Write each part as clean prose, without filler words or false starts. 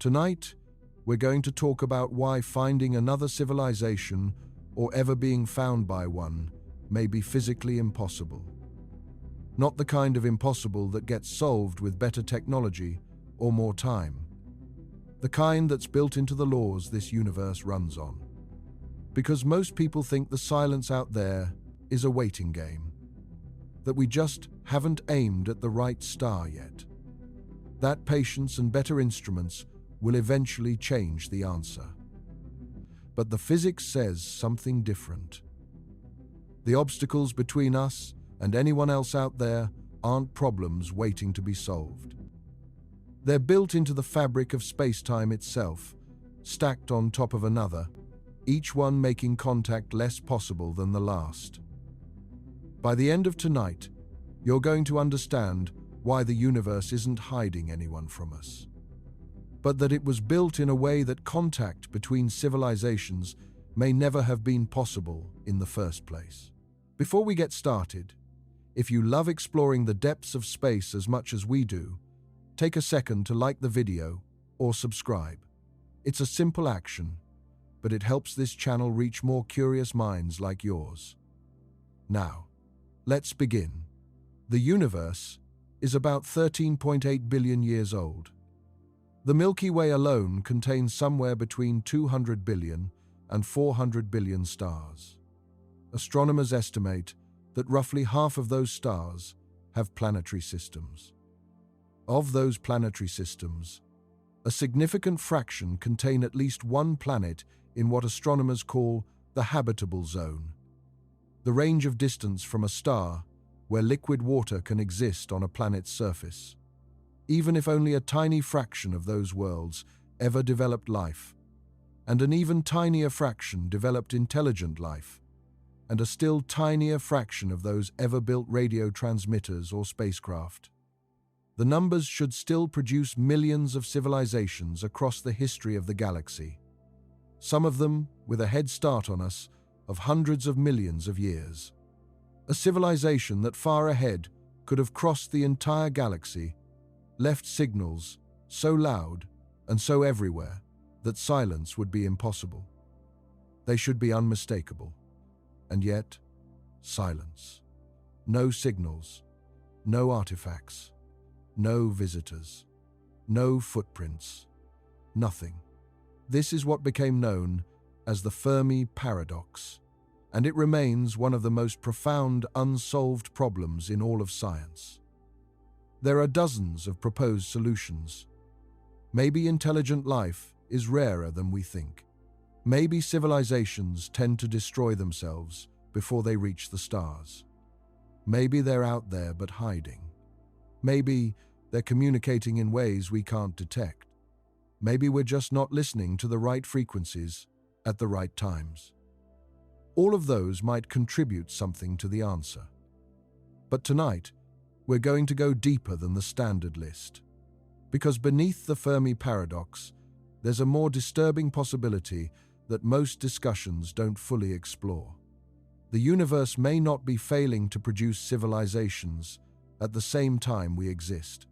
Tonight, we're going to talk about why finding another civilization or ever being found by one may be physically impossible. Not the kind of impossible that gets solved with better technology or more time. The kind that's built into the laws this universe runs on. Because most people think the silence out there is a waiting game. That we just haven't aimed at the right star yet. That patience and better instruments will eventually change the answer. But the physics says something different. The obstacles between us and anyone else out there aren't problems waiting to be solved. They're built into the fabric of space-time itself, stacked on top of another, each one making contact less possible than the last. By the end of tonight, you're going to understand why the universe isn't hiding anyone from us, but that it was built in a way that contact between civilizations may never have been possible in the first place. Before we get started, if you love exploring the depths of space as much as we do, take a second to like the video or subscribe. It's a simple action, but it helps this channel reach more curious minds like yours. Now, let's begin. The universe is about 13.8 billion years old. The Milky Way alone contains somewhere between 200 billion and 400 billion stars. Astronomers estimate that roughly half of those stars have planetary systems. Of those planetary systems, a significant fraction contain at least one planet in what astronomers call the habitable zone, the range of distance from a star where liquid water can exist on a planet's surface. Even if only a tiny fraction of those worlds ever developed life, and an even tinier fraction developed intelligent life, and a still tinier fraction of those ever built radio transmitters or spacecraft, the numbers should still produce millions of civilizations across the history of the galaxy, some of them with a head start on us of hundreds of millions of years. A civilization that far ahead could have crossed the entire galaxy, left signals so loud and so everywhere that silence would be impossible. They should be unmistakable. And yet, silence. No signals, no artifacts, no visitors, no footprints, nothing. This is what became known as the Fermi paradox, and it remains one of the most profound unsolved problems in all of science. There are dozens of proposed solutions. Maybe intelligent life is rarer than we think. Maybe civilizations tend to destroy themselves before they reach the stars. Maybe they're out there but hiding. Maybe they're communicating in ways we can't detect. Maybe we're just not listening to the right frequencies at the right times. All of those might contribute something to the answer. But tonight, we're going to go deeper than the standard list. Because beneath the Fermi paradox, there's a more disturbing possibility that most discussions don't fully explore. The universe may not be failing to produce civilizations at the same time we exist.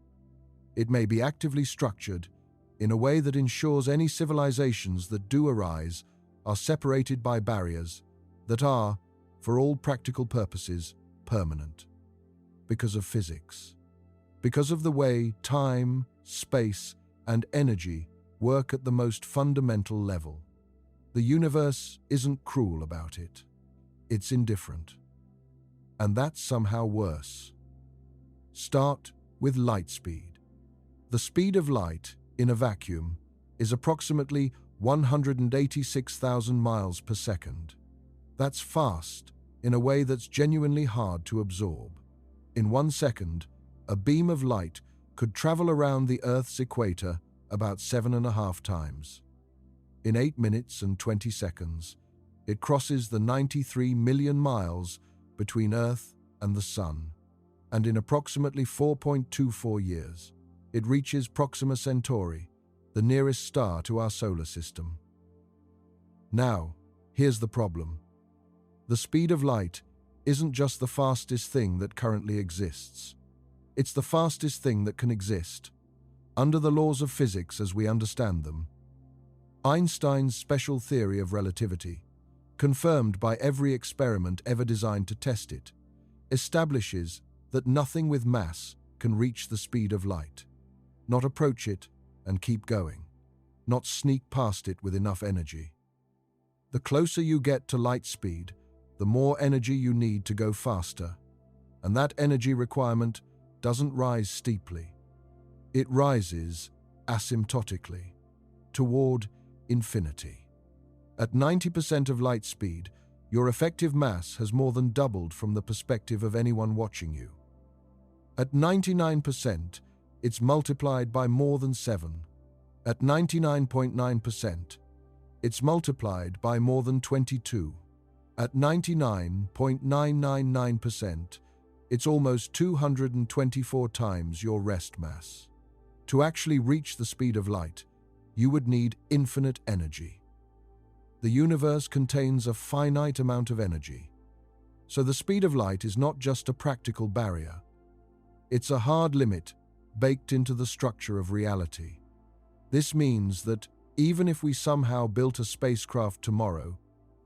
It may be actively structured in a way that ensures any civilizations that do arise are separated by barriers that are, for all practical purposes, permanent. Because of physics. Because of the way time, space, and energy work at the most fundamental level. The universe isn't cruel about it. It's indifferent. And that's somehow worse. Start with light speed. The speed of light in a vacuum is approximately 186,000 miles per second. That's fast in a way that's genuinely hard to absorb. In 1 second, a beam of light could travel around the Earth's equator about 7.5 times. In 8 minutes and 20 seconds, it crosses the 93 million miles between Earth and the Sun, and in approximately 4.24 years, it reaches Proxima Centauri, the nearest star to our solar system. Now, here's the problem. The speed of light isn't just the fastest thing that currently exists. It's the fastest thing that can exist. under the laws of physics as we understand them. Einstein's special theory of relativity, confirmed by every experiment ever designed to test it, establishes that nothing with mass can reach the speed of light, not approach it and keep going, not sneak past it with enough energy. The closer you get to light speed, the more energy you need to go faster, and that energy requirement doesn't rise steeply. It rises asymptotically, toward infinity. At 90% of light speed, your effective mass has more than doubled from the perspective of anyone watching you. At 99%, it's multiplied by more than 7. At 99.9%, it's multiplied by more than 22. At 99.999%, it's almost 224 times your rest mass. To actually reach the speed of light, you would need infinite energy. The universe contains a finite amount of energy. So the speed of light is not just a practical barrier. It's a hard limit baked into the structure of reality. This means that even if we somehow built a spacecraft tomorrow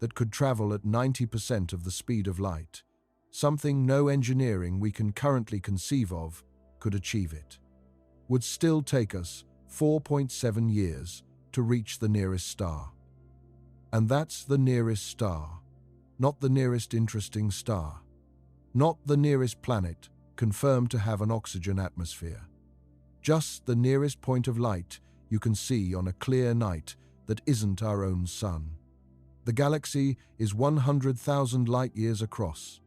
that could travel at 90% of the speed of light, something no engineering we can currently conceive of could achieve it, would still take us 4.7 years to reach the nearest star. And that's the nearest star, not the nearest interesting star, not the nearest planet confirmed to have an oxygen atmosphere. Just the nearest point of light you can see on a clear night that isn't our own sun. The galaxy is 100,000 light-years across.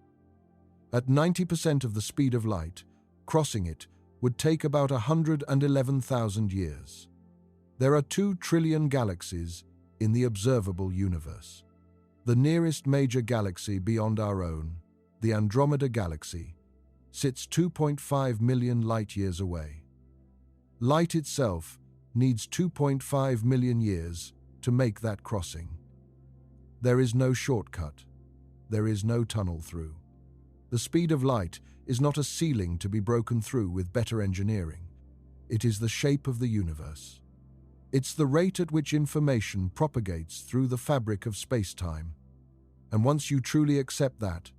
At 90% of the speed of light, crossing it would take about 111,000 years. There are 2 trillion galaxies in the observable universe. The nearest major galaxy beyond our own, the Andromeda Galaxy, sits 2.5 million light-years away. Light itself needs 2.5 million years to make that crossing. There is no shortcut. There is no tunnel through. The speed of light is not a ceiling to be broken through with better engineering. It is the shape of the universe. It's the rate at which information propagates through the fabric of space-time. And once you truly accept that,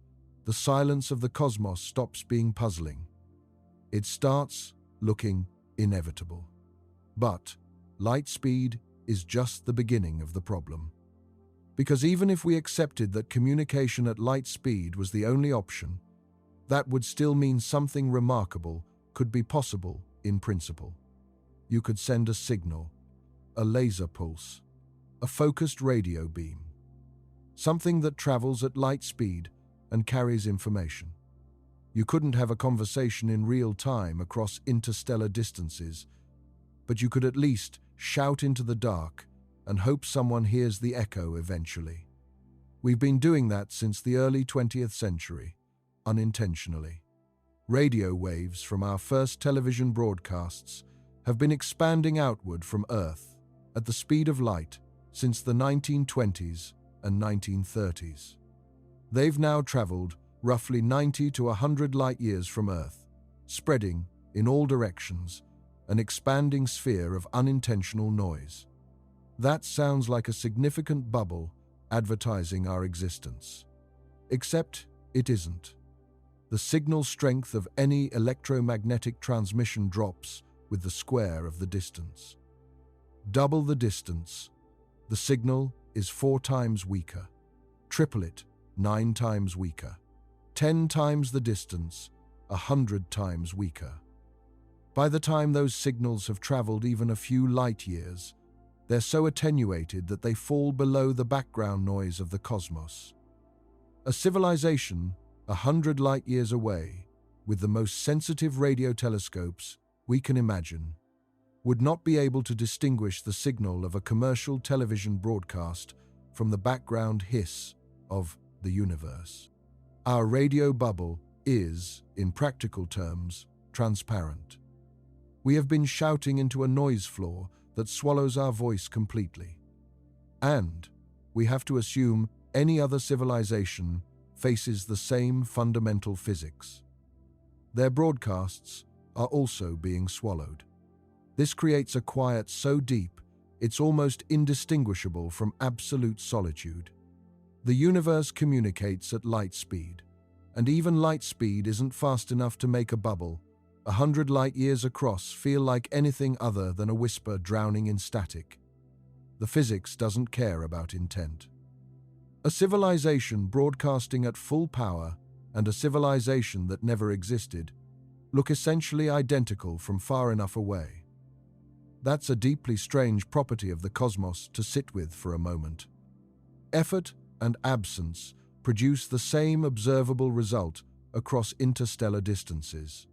the silence of the cosmos stops being puzzling. It starts looking inevitable. But light speed is just the beginning of the problem. Because even if we accepted that communication at light speed was the only option, that would still mean something remarkable could be possible in principle. You could send a signal, a laser pulse, a focused radio beam, something that travels at light speed and carries information. You couldn't have a conversation in real time across interstellar distances, but you could at least shout into the dark and hope someone hears the echo eventually. We've been doing that since the early 20th century, unintentionally. Radio waves from our first television broadcasts have been expanding outward from Earth at the speed of light since the 1920s and 1930s. They've now traveled roughly 90 to 100 light-years from Earth, spreading, in all directions, an expanding sphere of unintentional noise. That sounds like a significant bubble advertising our existence. Except it isn't. The signal strength of any electromagnetic transmission drops with the square of the distance. Double the distance, the signal is 4 times weaker. Triple it, 9 times weaker. 10 times the distance, 100 times weaker. By the time those signals have traveled even a few light years, they're so attenuated that they fall below the background noise of the cosmos. A civilization 100 light years away, with the most sensitive radio telescopes we can imagine, would not be able to distinguish the signal of a commercial television broadcast from the background hiss of the universe. Our radio bubble is, in practical terms, transparent. We have been shouting into a noise floor that swallows our voice completely. And we have to assume any other civilization faces the same fundamental physics. Their broadcasts are also being swallowed. This creates a quiet so deep, it's almost indistinguishable from absolute solitude. The universe communicates at light speed, and even light speed isn't fast enough to make a bubble. 100 light years across feel like anything other than a whisper drowning in static. The physics doesn't care about intent. A civilization broadcasting at full power and a civilization that never existed look essentially identical from far enough away. That's a deeply strange property of the cosmos to sit with for a moment. Effort and absence produce the same observable result across interstellar distances.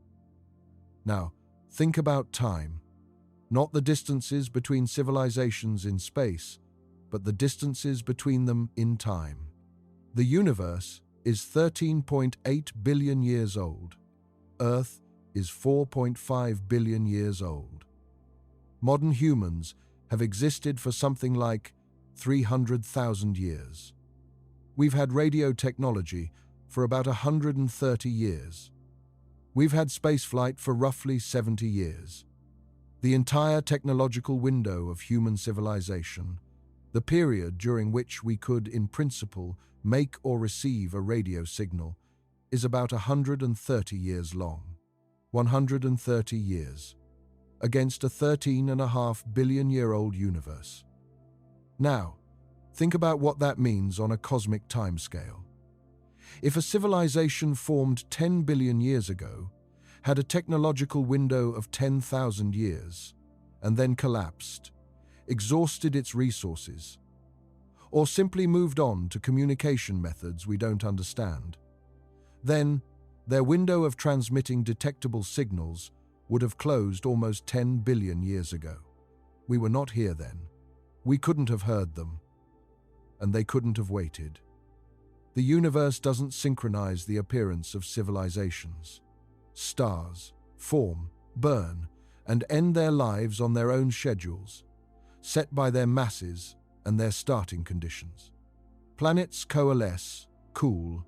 Now, think about time. Not the distances between civilizations in space, but the distances between them in time. The universe is 13.8 billion years old. Earth is 4.5 billion years old. Modern humans have existed for something like 300,000 years. We've had radio technology for about 130 years. We've had spaceflight for roughly 70 years. The entire technological window of human civilization, the period during which we could, in principle, make or receive a radio signal, is about 130 years long. 130 years, against a 13.5 billion-year-old universe. Now, think about what that means on a cosmic timescale. If a civilization formed 10 billion years ago, had a technological window of 10,000 years, and then collapsed, exhausted its resources, or simply moved on to communication methods we don't understand, then their window of transmitting detectable signals would have closed almost 10 billion years ago. We were not here then. We couldn't have heard them, and they couldn't have waited. The universe doesn't synchronize the appearance of civilizations. Stars form, burn, and end their lives on their own schedules, set by their masses and their starting conditions. Planets coalesce, cool,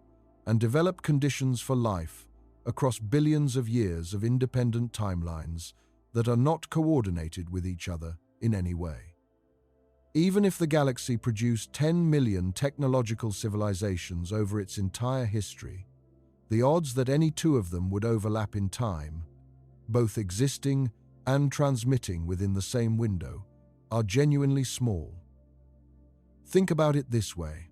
and develop conditions for life across billions of years of independent timelines that are not coordinated with each other in any way. Even if the galaxy produced 10 million technological civilizations over its entire history, the odds that any two of them would overlap in time, both existing and transmitting within the same window, are genuinely small. Think about it this way: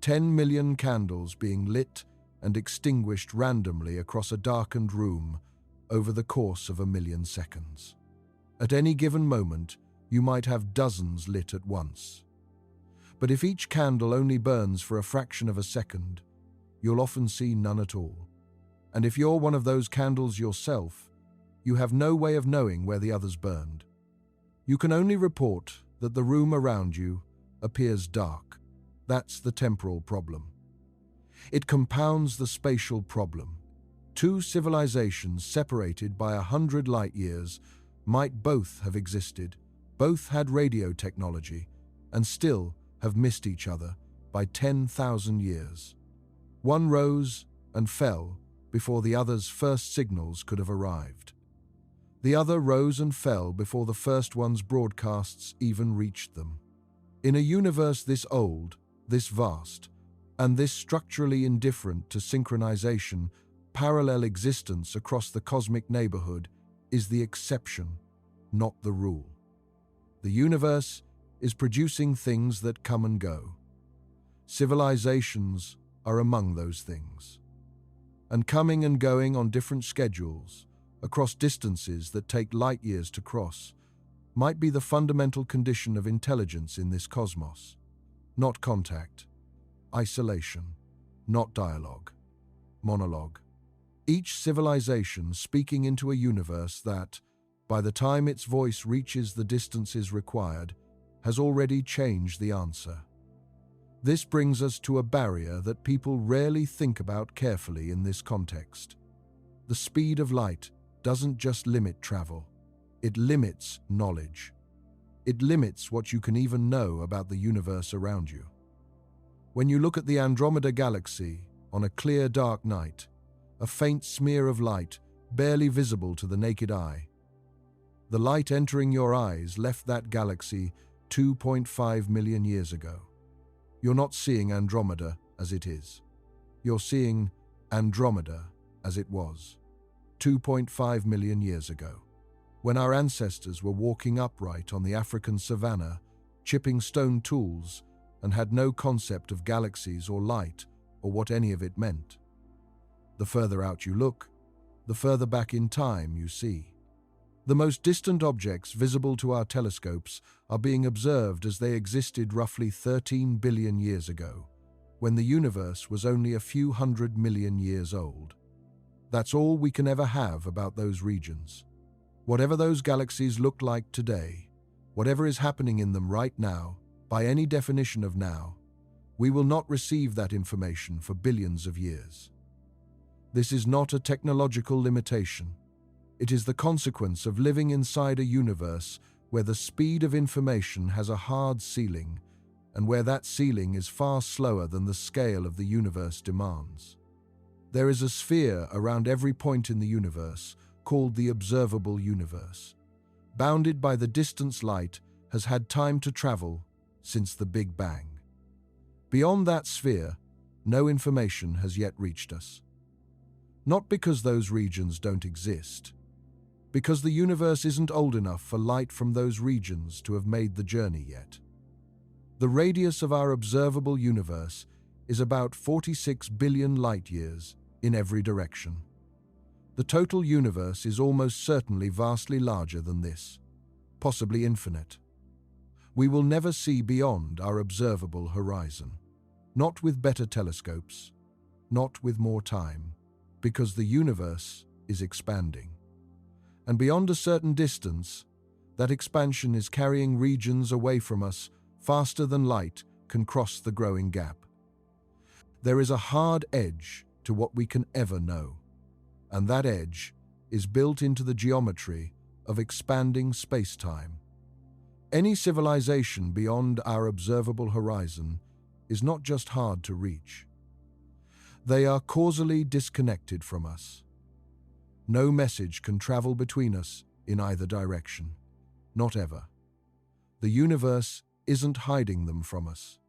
10 million candles being lit and extinguished randomly across a darkened room over the course of 1,000,000 seconds. At any given moment, you might have dozens lit at once. But if each candle only burns for a fraction of a second, you'll often see none at all. And if you're one of those candles yourself, you have no way of knowing where the others burned. You can only report that the room around you appears dark. That's the temporal problem. It compounds the spatial problem. Two civilizations separated by 100 light years might both have existed, both had radio technology, and still have missed each other by 10,000 years. One rose and fell before the other's first signals could have arrived. The other rose and fell before the first one's broadcasts even reached them. In a universe this old, this vast, and this structurally indifferent to synchronization, parallel existence across the cosmic neighborhood is the exception, not the rule. The universe is producing things that come and go. Civilizations are among those things. And coming and going on different schedules, across distances that take light years to cross, might be the fundamental condition of intelligence in this cosmos. Not contact, isolation, not dialogue, monologue. Each civilization speaking into a universe that, by the time its voice reaches the distances required, has already changed the answer. This brings us to a barrier that people rarely think about carefully in this context. The speed of light doesn't just limit travel, it limits knowledge. It limits what you can even know about the universe around you. When you look at the Andromeda galaxy on a clear dark night, a faint smear of light barely visible to the naked eye, The light entering your eyes left that galaxy 2.5 million years ago. You're not seeing Andromeda as it is. You're seeing Andromeda as it was 2.5 million years ago, when our ancestors were walking upright on the African savanna, chipping stone tools, and had no concept of galaxies or light or what any of it meant. The further out you look, the further back in time you see. The most distant objects visible to our telescopes are being observed as they existed roughly 13 billion years ago, when the universe was only a few 100 million years old. That's all we can ever have about those regions. Whatever those galaxies look like today, whatever is happening in them right now, by any definition of now, we will not receive that information for billions of years. This is not a technological limitation. It is the consequence of living inside a universe where the speed of information has a hard ceiling, and where that ceiling is far slower than the scale of the universe demands. There is a sphere around every point in the universe called the observable universe. Bounded by the distance light has had time to travel since the Big Bang. Beyond that sphere, no information has yet reached us. Not because those regions don't exist, because the universe isn't old enough for light from those regions to have made the journey yet. The radius of our observable universe is about 46 billion light-years in every direction. The total universe is almost certainly vastly larger than this, possibly infinite. We will never see beyond our observable horizon, not with better telescopes, not with more time, because the universe is expanding. And beyond a certain distance, that expansion is carrying regions away from us faster than light can cross the growing gap. There is a hard edge to what we can ever know, and that edge is built into the geometry of expanding space-time. Any civilization beyond our observable horizon is not just hard to reach. They are causally disconnected from us. No message can travel between us in either direction, not ever. The universe isn't hiding them from us.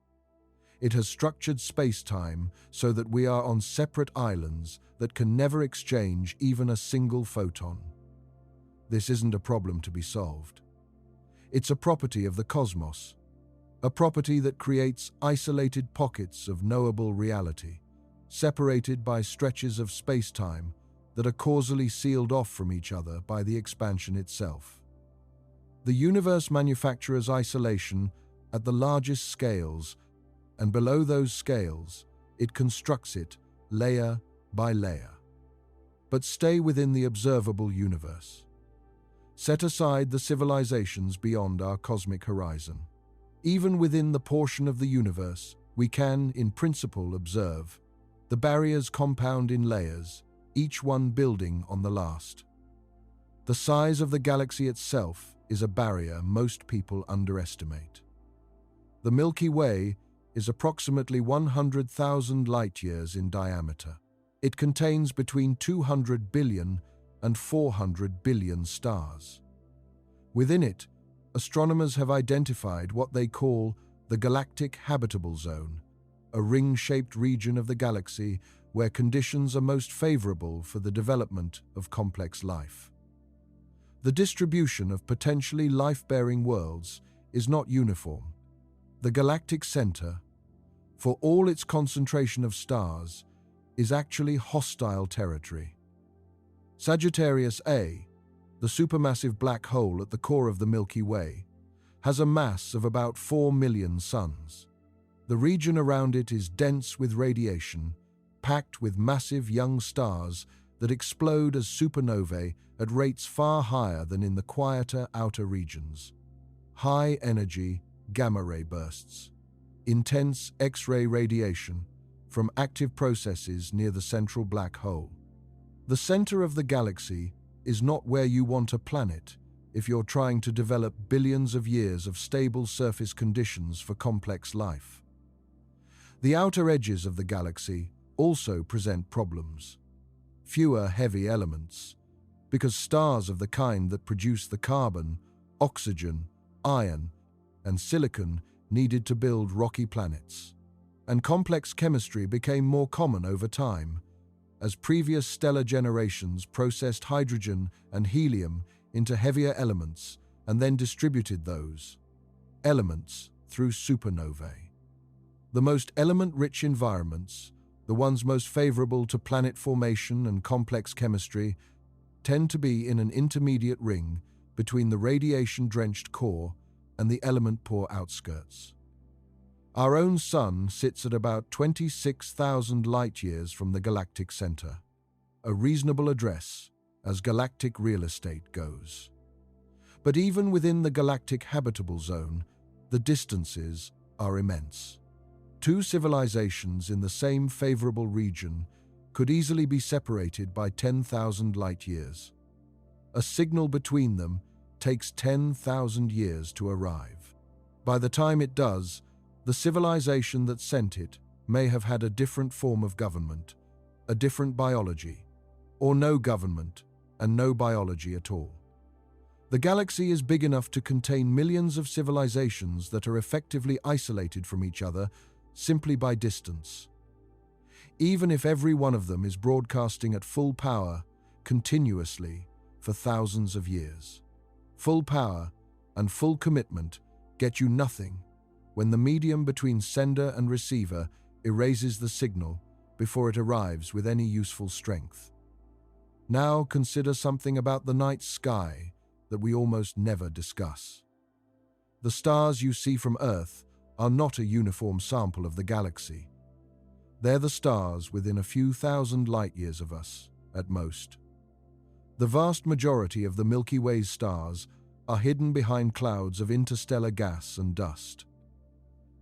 It has structured space-time so that we are on separate islands that can never exchange even a single photon. This isn't a problem to be solved. It's a property of the cosmos, a property that creates isolated pockets of knowable reality, separated by stretches of space-time that are causally sealed off from each other by the expansion itself. The universe manufactures isolation at the largest scales, and below those scales, it constructs it layer by layer. But stay within the observable universe. Set aside the civilizations beyond our cosmic horizon. Even within the portion of the universe, we can, in principle, observe. The barriers compound in layers, each one building on the last. The size of the galaxy itself is a barrier most people underestimate. The Milky Way is approximately 100,000 light-years in diameter. It contains between 200 billion and 400 billion stars. Within it, astronomers have identified what they call the galactic habitable zone, a ring-shaped region of the galaxy where conditions are most favorable for the development of complex life. The distribution of potentially life-bearing worlds is not uniform. The galactic center, for all its concentration of stars, is actually hostile territory. Sagittarius A, the supermassive black hole at the core of the Milky Way, has a mass of about 4 million suns. The region around it is dense with radiation, packed with massive young stars that explode as supernovae at rates far higher than in the quieter outer regions. High-energy gamma-ray bursts, intense X-ray radiation from active processes near the central black hole. The center of the galaxy is not where you want a planet if you're trying to develop billions of years of stable surface conditions for complex life. The outer edges of the galaxy also present problems. Fewer heavy elements, because stars of the kind that produce the carbon, oxygen, iron, and silicon needed to build rocky planets. And complex chemistry became more common over time, as previous stellar generations processed hydrogen and helium into heavier elements and then distributed those elements through supernovae. The most element-rich environments, the ones most favorable to planet formation and complex chemistry, tend to be in an intermediate ring between the radiation-drenched core and the element-poor outskirts. Our own Sun sits at about 26,000 light-years from the galactic center, a reasonable address as galactic real estate goes. But even within the galactic habitable zone, the distances are immense. Two civilizations in the same favorable region could easily be separated by 10,000 light-years. A signal between them takes 10,000 years to arrive. By the time it does, the civilization that sent it may have had a different form of government, a different biology, or no government and no biology at all. The galaxy is big enough to contain millions of civilizations that are effectively isolated from each other simply by distance. Even if every one of them is broadcasting at full power, continuously, for thousands of years. Full power and full commitment get you nothing when the medium between sender and receiver erases the signal before it arrives with any useful strength. Now consider something about the night sky that we almost never discuss. The stars you see from Earth are not a uniform sample of the galaxy. They're the stars within a few thousand light-years of us, at most. The vast majority of the Milky Way's stars are hidden behind clouds of interstellar gas and dust.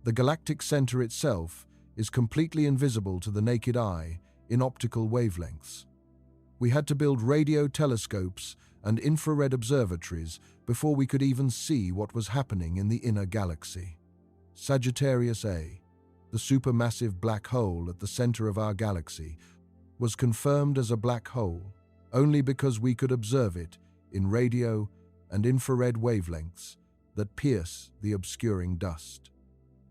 The galactic center itself is completely invisible to the naked eye in optical wavelengths. We had to build radio telescopes and infrared observatories before we could even see what was happening in the inner galaxy. Sagittarius A, the supermassive black hole at the center of our galaxy, was confirmed as a black hole only because we could observe it in radio and infrared wavelengths that pierce the obscuring dust.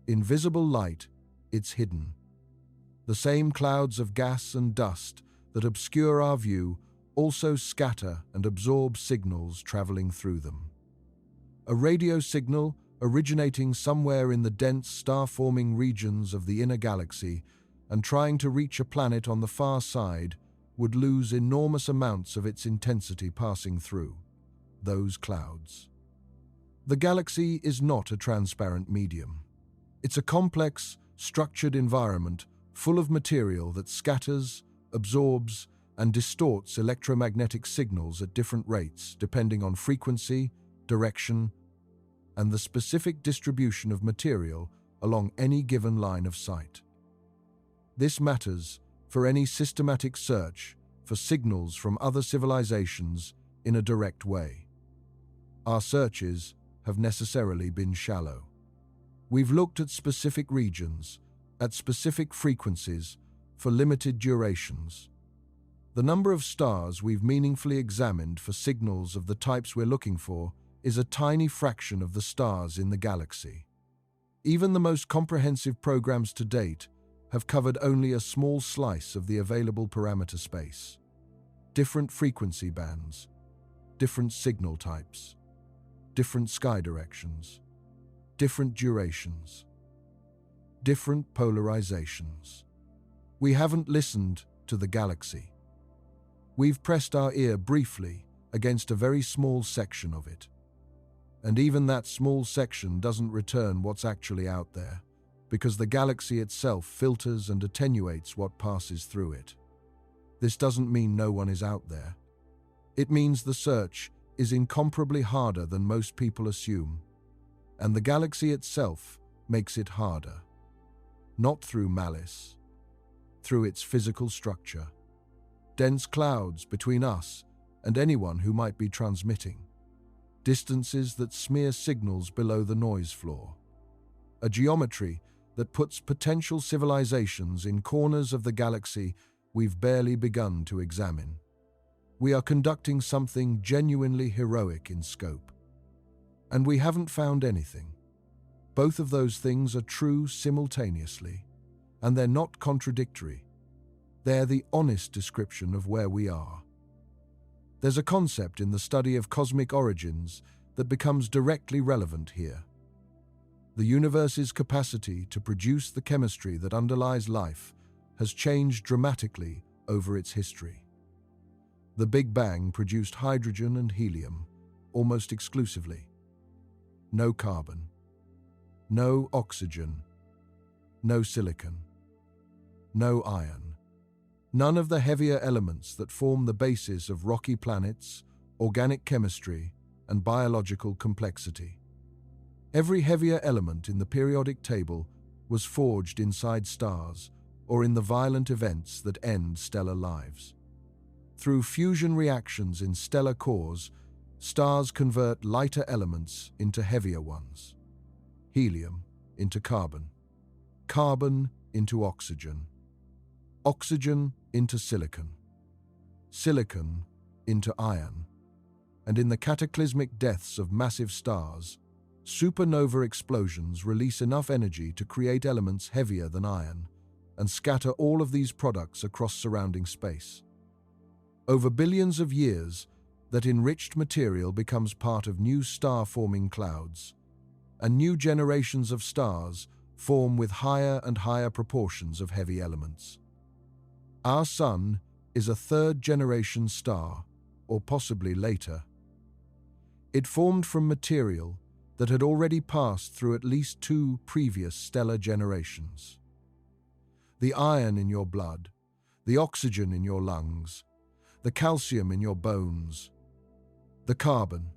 In visible light, it's hidden. The same clouds of gas and dust that obscure our view also scatter and absorb signals traveling through them. A radio signal originating somewhere in the dense star-forming regions of the inner galaxy and trying to reach a planet on the far side would lose enormous amounts of its intensity passing through those clouds. The galaxy is not a transparent medium. It's a complex, structured environment full of material that scatters, absorbs, and distorts electromagnetic signals at different rates depending on frequency, direction, and the specific distribution of material along any given line of sight. This matters for any systematic search for signals from other civilizations in a direct way. Our searches have necessarily been shallow. We've looked at specific regions, at specific frequencies, for limited durations. The number of stars we've meaningfully examined for signals of the types we're looking for is a tiny fraction of the stars in the galaxy. Even the most comprehensive programs to date have covered only a small slice of the available parameter space. Different frequency bands, different signal types, different sky directions, different durations, different polarizations. We haven't listened to the galaxy. We've pressed our ear briefly against a very small section of it. And even that small section doesn't return what's actually out there, because the galaxy itself filters and attenuates what passes through it. This doesn't mean no one is out there. It means the search is incomparably harder than most people assume, and the galaxy itself makes it harder. Not through malice, through its physical structure. Dense clouds between us and anyone who might be transmitting. Distances that smear signals below the noise floor. A geometry that puts potential civilizations in corners of the galaxy we've barely begun to examine. we are conducting something genuinely heroic in scope. And we haven't found anything. Both of those things are true simultaneously, and they're not contradictory. They're the honest description of where we are. There's a concept in the study of cosmic origins that becomes directly relevant here. The universe's capacity to produce the chemistry that underlies life has changed dramatically over its history. The Big Bang produced hydrogen and helium almost exclusively. No carbon, no oxygen, no silicon, no iron. None of the heavier elements that form the basis of rocky planets, organic chemistry, and biological complexity. Every heavier element in the periodic table was forged inside stars or in the violent events that end stellar lives. Through fusion reactions in stellar cores, stars convert lighter elements into heavier ones. Helium into carbon, carbon into oxygen, oxygen into silicon, silicon into iron, and in the cataclysmic deaths of massive stars, supernova explosions release enough energy to create elements heavier than iron and scatter all of these products across surrounding space. Over billions of years, that enriched material becomes part of new star-forming clouds, and new generations of stars form with higher and higher proportions of heavy elements. Our Sun is a third-generation star, or possibly later. It formed from material that had already passed through at least 2 previous stellar generations. The iron in your blood, the oxygen in your lungs, the calcium in your bones, the carbon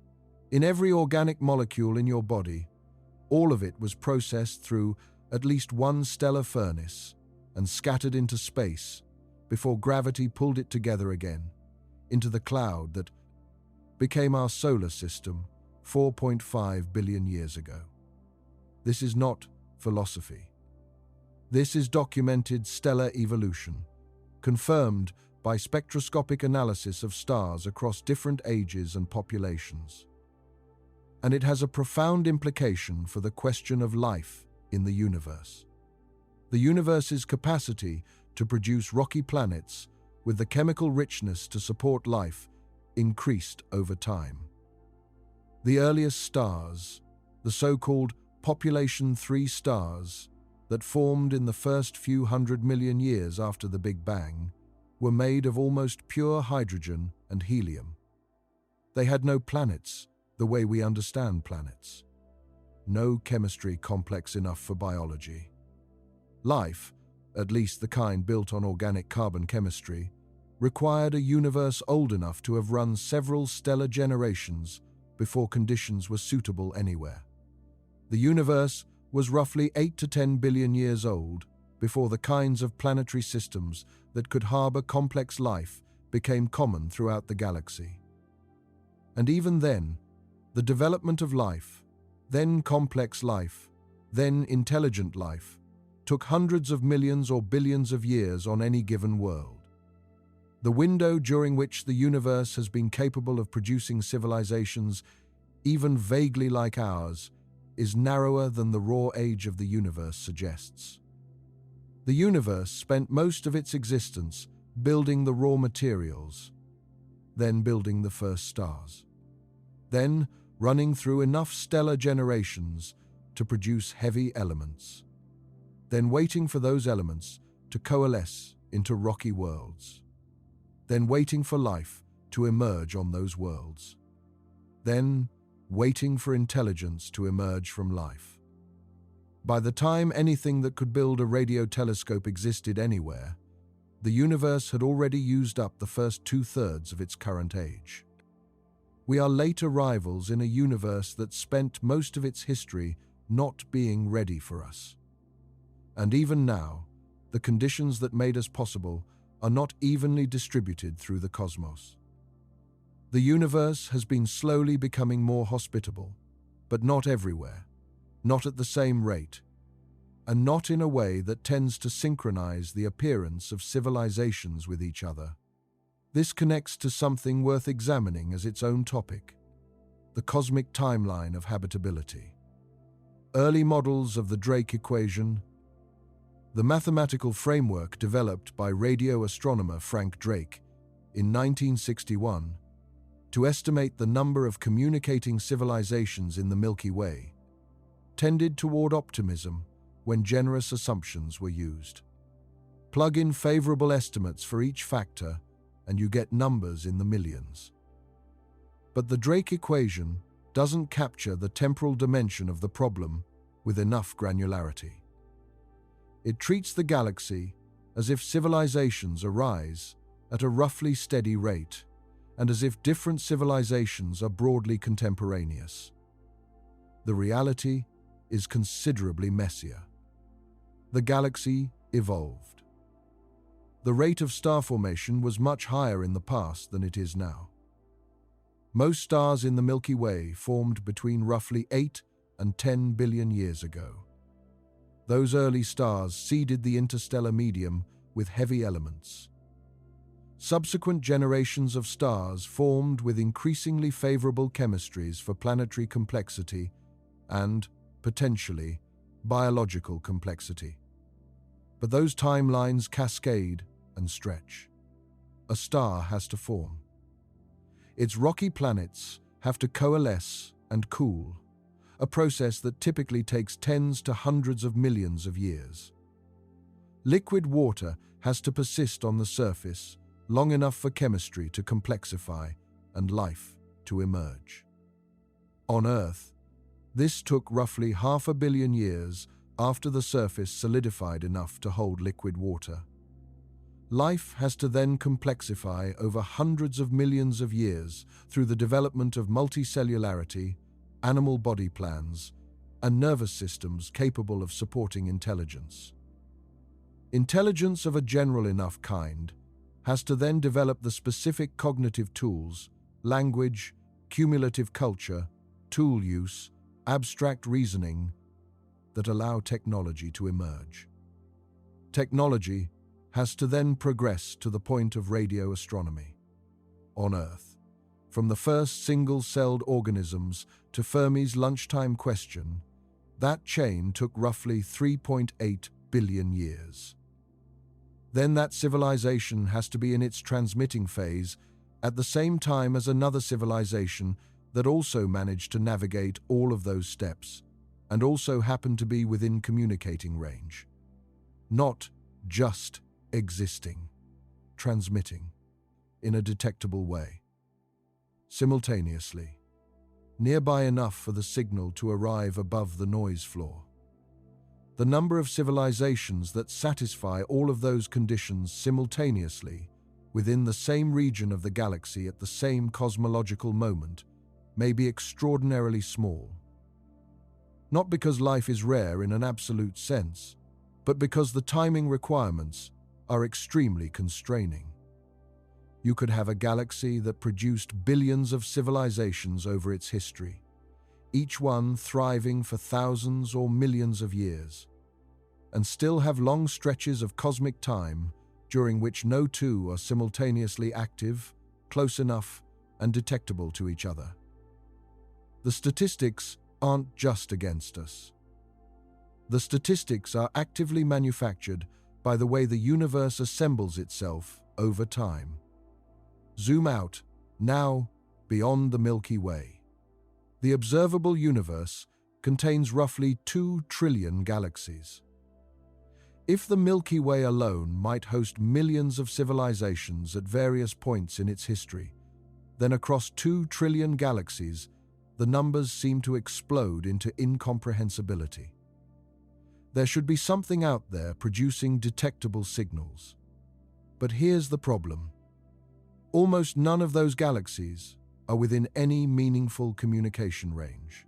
in every organic molecule in your body, all of it was processed through at least one stellar furnace and scattered into space before gravity pulled it together again into the cloud that became our solar system 4.5 billion years ago. This is not philosophy. This is documented stellar evolution, confirmed by spectroscopic analysis of stars across different ages and populations. And it has a profound implication for the question of life in the universe. The universe's capacity to produce rocky planets with the chemical richness to support life increased over time. The earliest stars, the so-called population 3 stars that formed in the first few 100 million years after the Big Bang, were made of almost pure hydrogen and helium. They had no planets the way we understand planets. No chemistry complex enough for biology. Life, at least the kind built on organic carbon chemistry, required a universe old enough to have run several stellar generations before conditions were suitable anywhere. The universe was roughly 8 to 10 billion years old before the kinds of planetary systems that could harbor complex life became common throughout the galaxy. And even then, the development of life, then complex life, then intelligent life, took hundreds of millions or billions of years on any given world. The window during which the universe has been capable of producing civilizations, even vaguely like ours, is narrower than the raw age of the universe suggests. The universe spent most of its existence building the raw materials, then building the first stars, then running through enough stellar generations to produce heavy elements, then waiting for those elements to coalesce into rocky worlds, then waiting for life to emerge on those worlds, then waiting for intelligence to emerge from life. By the time anything that could build a radio telescope existed anywhere, the universe had already used up the first 2/3 of its current age. We are late arrivals in a universe that spent most of its history not being ready for us. And even now, the conditions that made us possible are not evenly distributed through the cosmos. The universe has been slowly becoming more hospitable, but not everywhere, not at the same rate, and not in a way that tends to synchronize the appearance of civilizations with each other. This connects to something worth examining as its own topic: the cosmic timeline of habitability. Early models of the Drake equation, the mathematical framework developed by radio astronomer Frank Drake in 1961 to estimate the number of communicating civilizations in the Milky Way, tended toward optimism when generous assumptions were used. Plug in favorable estimates for each factor and you get numbers in the millions. But the Drake equation doesn't capture the temporal dimension of the problem with enough granularity. It treats the galaxy as if civilizations arise at a roughly steady rate and as if different civilizations are broadly contemporaneous. The reality is considerably messier. The galaxy evolved. The rate of star formation was much higher in the past than it is now. Most stars in the Milky Way formed between roughly 8 and 10 billion years ago. Those early stars seeded the interstellar medium with heavy elements. Subsequent generations of stars formed with increasingly favorable chemistries for planetary complexity and, potentially, biological complexity. But those timelines cascade and stretch. A star has to form. Its rocky planets have to coalesce and cool, a process that typically takes tens to hundreds of millions of years. Liquid water has to persist on the surface long enough for chemistry to complexify and life to emerge. On Earth, this took roughly 500 million years after the surface solidified enough to hold liquid water. Life has to then complexify over hundreds of millions of years through the development of multicellularity, animal body plans, and nervous systems capable of supporting intelligence. Intelligence of a general enough kind has to then develop the specific cognitive tools, language, cumulative culture, tool use, abstract reasoning that allow technology to emerge. Technology has to then progress to the point of radio astronomy. On Earth, from the first single-celled organisms to Fermi's lunchtime question, that chain took roughly 3.8 billion years. Then that civilization has to be in its transmitting phase at the same time as another civilization that also managed to navigate all of those steps and also happened to be within communicating range. Not just existing, transmitting, in a detectable way. Simultaneously, nearby enough for the signal to arrive above the noise floor. The number of civilizations that satisfy all of those conditions simultaneously within the same region of the galaxy at the same cosmological moment may be extraordinarily small. Not because life is rare in an absolute sense, but because the timing requirements are extremely constraining. You could have a galaxy that produced billions of civilizations over its history, each one thriving for thousands or millions of years, and still have long stretches of cosmic time during which no two are simultaneously active, close enough, and detectable to each other. The statistics aren't just against us. The statistics are actively manufactured by the way the universe assembles itself over time. Zoom out, now, beyond the Milky Way. The observable universe contains roughly 2 trillion galaxies. If the Milky Way alone might host millions of civilizations at various points in its history, then across 2 trillion galaxies, the numbers seem to explode into incomprehensibility. There should be something out there producing detectable signals. But here's the problem. Almost none of those galaxies are within any meaningful communication range.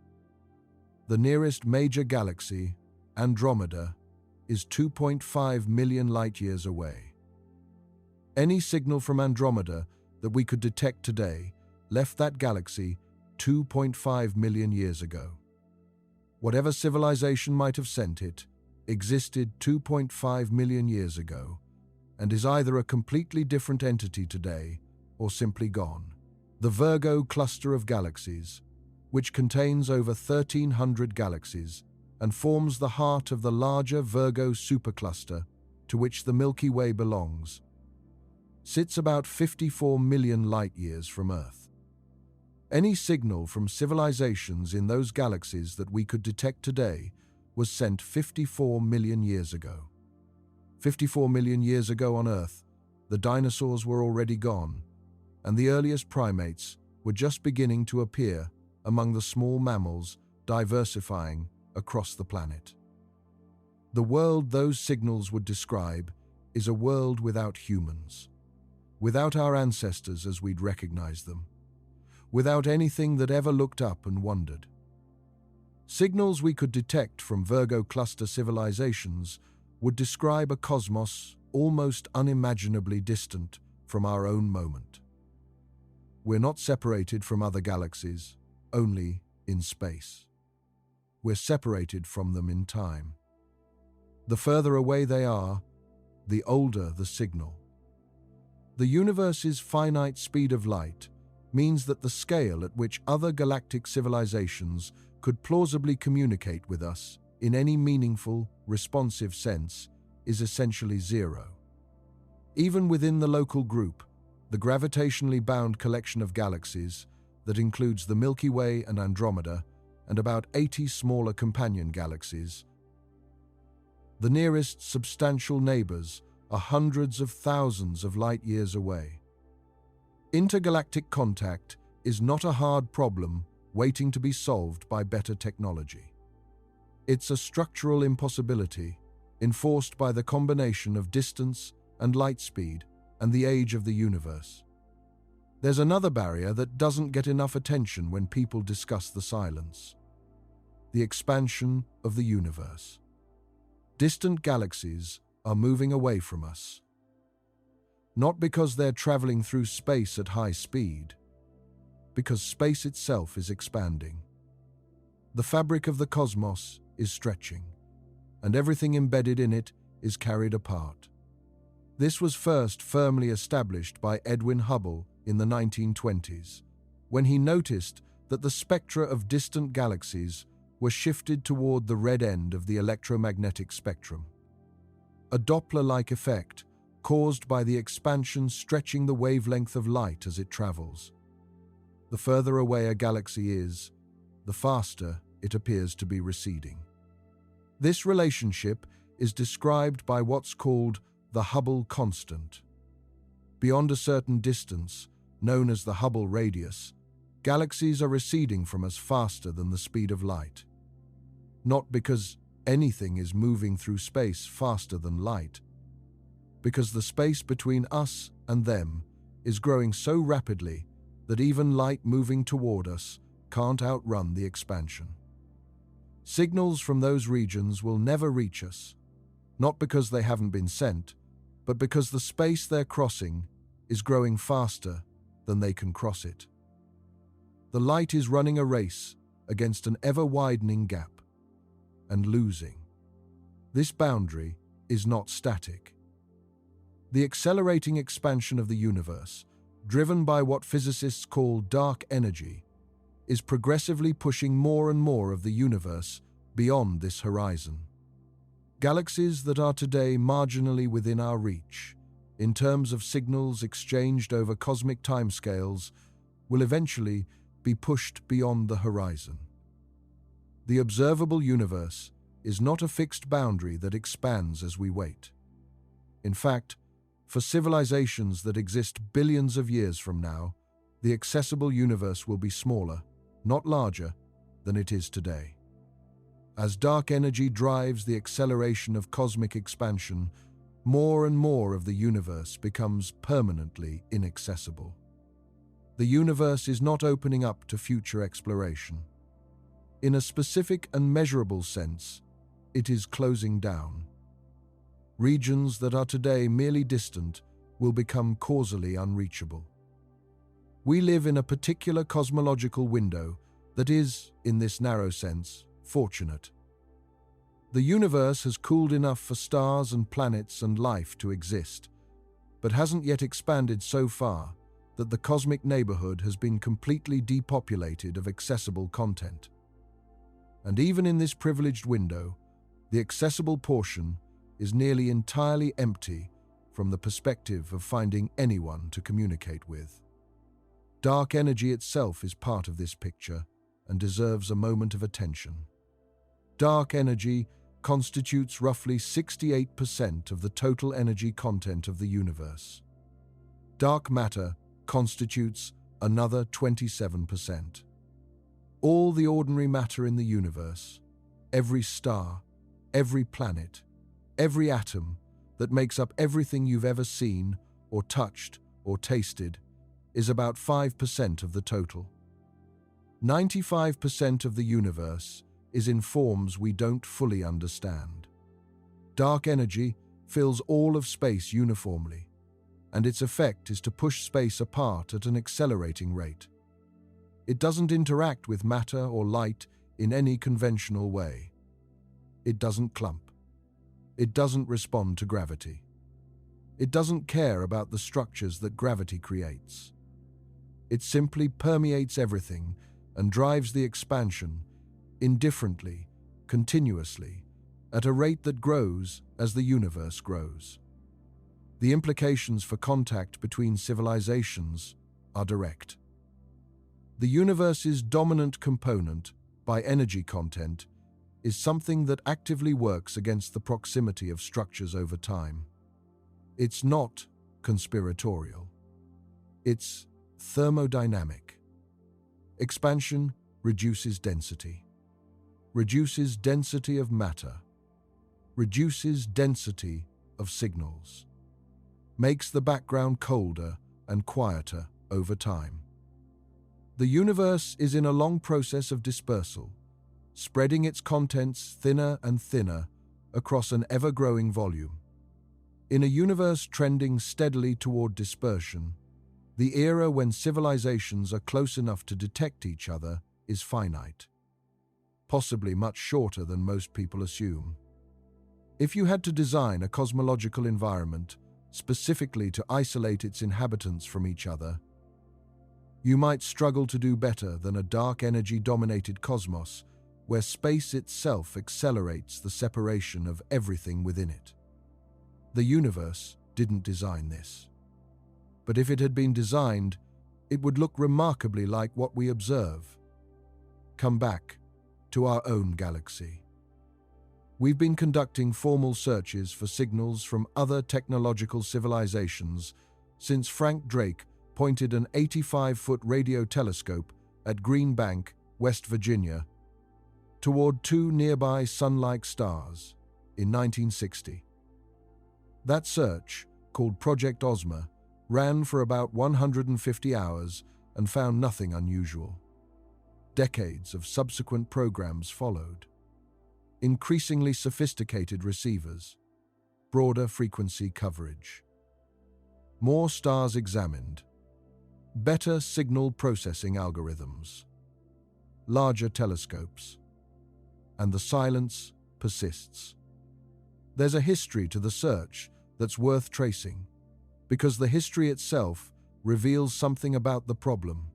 The nearest major galaxy, Andromeda, is 2.5 million light-years away. Any signal from Andromeda that we could detect today left that galaxy 2.5 million years ago. Whatever civilization might have sent it existed 2.5 million years ago and is either a completely different entity today or simply gone. The Virgo cluster of galaxies, which contains over 1,300 galaxies and forms the heart of the larger Virgo supercluster to which the Milky Way belongs, sits about 54 million light-years from Earth. Any signal from civilizations in those galaxies that we could detect today was sent 54 million years ago. 54 million years ago on Earth, the dinosaurs were already gone, and the earliest primates were just beginning to appear among the small mammals diversifying across the planet. The world those signals would describe is a world without humans, without our ancestors as we'd recognize them, without anything that ever looked up and wondered. Signals we could detect from Virgo cluster civilizations would describe a cosmos almost unimaginably distant from our own moment. We're not separated from other galaxies, only in space. We're separated from them in time. The further away they are, the older the signal. The universe's finite speed of light means that the scale at which other galactic civilizations could plausibly communicate with us in any meaningful, responsive sense is essentially zero. Even within the local group, the gravitationally bound collection of galaxies that includes the Milky Way and Andromeda and about 80 smaller companion galaxies, the nearest substantial neighbors are hundreds of thousands of light-years away. Intergalactic contact is not a hard problem waiting to be solved by better technology. It's a structural impossibility enforced by the combination of distance and light speed and the age of the universe. There's another barrier that doesn't get enough attention when people discuss the silence: the expansion of the universe. Distant galaxies are moving away from us, not because they're traveling through space at high speed, because space itself is expanding. The fabric of the cosmos is stretching, and everything embedded in it is carried apart. This was first firmly established by Edwin Hubble in the 1920s, when he noticed that the spectra of distant galaxies were shifted toward the red end of the electromagnetic spectrum. A Doppler-like effect caused by the expansion stretching the wavelength of light as it travels. The further away a galaxy is, the faster it appears to be receding. This relationship is described by what's called the Hubble constant. Beyond a certain distance, known as the Hubble radius, galaxies are receding from us faster than the speed of light. Not because anything is moving through space faster than light, because the space between us and them is growing so rapidly that even light moving toward us can't outrun the expansion. Signals from those regions will never reach us, not because they haven't been sent, but because the space they're crossing is growing faster than they can cross it. The light is running a race against an ever-widening gap, and losing. This boundary is not static. The accelerating expansion of the universe, driven by what physicists call dark energy, is progressively pushing more and more of the universe beyond this horizon. Galaxies that are today marginally within our reach, in terms of signals exchanged over cosmic timescales, will eventually be pushed beyond the horizon. The observable universe is not a fixed boundary that expands as we wait. In fact, for civilizations that exist billions of years from now, the accessible universe will be smaller, not larger, than it is today. As dark energy drives the acceleration of cosmic expansion, more and more of the universe becomes permanently inaccessible. The universe is not opening up to future exploration. In a specific and measurable sense, it is closing down. Regions that are today merely distant will become causally unreachable. We live in a particular cosmological window that is, in this narrow sense, fortunate. The universe has cooled enough for stars and planets and life to exist, but hasn't yet expanded so far that the cosmic neighborhood has been completely depopulated of accessible content. And even in this privileged window, the accessible portion is nearly entirely empty from the perspective of finding anyone to communicate with. Dark energy itself is part of this picture and deserves a moment of attention. Dark energy constitutes roughly 68% of the total energy content of the universe. Dark matter constitutes another 27%. All the ordinary matter in the universe, every star, every planet, every atom that makes up everything you've ever seen or touched or tasted, is about 5% of the total. 95% of the universe is in forms we don't fully understand. Dark energy fills all of space uniformly, and its effect is to push space apart at an accelerating rate. It doesn't interact with matter or light in any conventional way. It doesn't clump. It doesn't respond to gravity. It doesn't care about the structures that gravity creates. It simply permeates everything and drives the expansion indifferently, continuously, at a rate that grows as the universe grows. The implications for contact between civilizations are direct. The universe's dominant component, by energy content, is something that actively works against the proximity of structures over time. It's not conspiratorial. It's thermodynamic. Expansion reduces density. Reduces density of matter. Reduces density of signals. Makes the background colder and quieter over time. The universe is in a long process of dispersal, spreading its contents thinner and thinner across an ever-growing volume. In a universe trending steadily toward dispersion, the era when civilizations are close enough to detect each other is finite, possibly much shorter than most people assume. If you had to design a cosmological environment specifically to isolate its inhabitants from each other, you might struggle to do better than a dark energy-dominated cosmos where space itself accelerates the separation of everything within it. The universe didn't design this. But if it had been designed, it would look remarkably like what we observe. Come back to our own galaxy. We've been conducting formal searches for signals from other technological civilizations since Frank Drake pointed an 85-foot radio telescope at Green Bank, West Virginia, toward two nearby sun-like stars in 1960. That search, called Project Ozma, ran for about 150 hours and found nothing unusual. Decades of subsequent programs followed. Increasingly sophisticated receivers, broader frequency coverage, more stars examined, better signal processing algorithms, larger telescopes, and the silence persists. There's a history to the search that's worth tracing, because the history itself reveals something about the problem.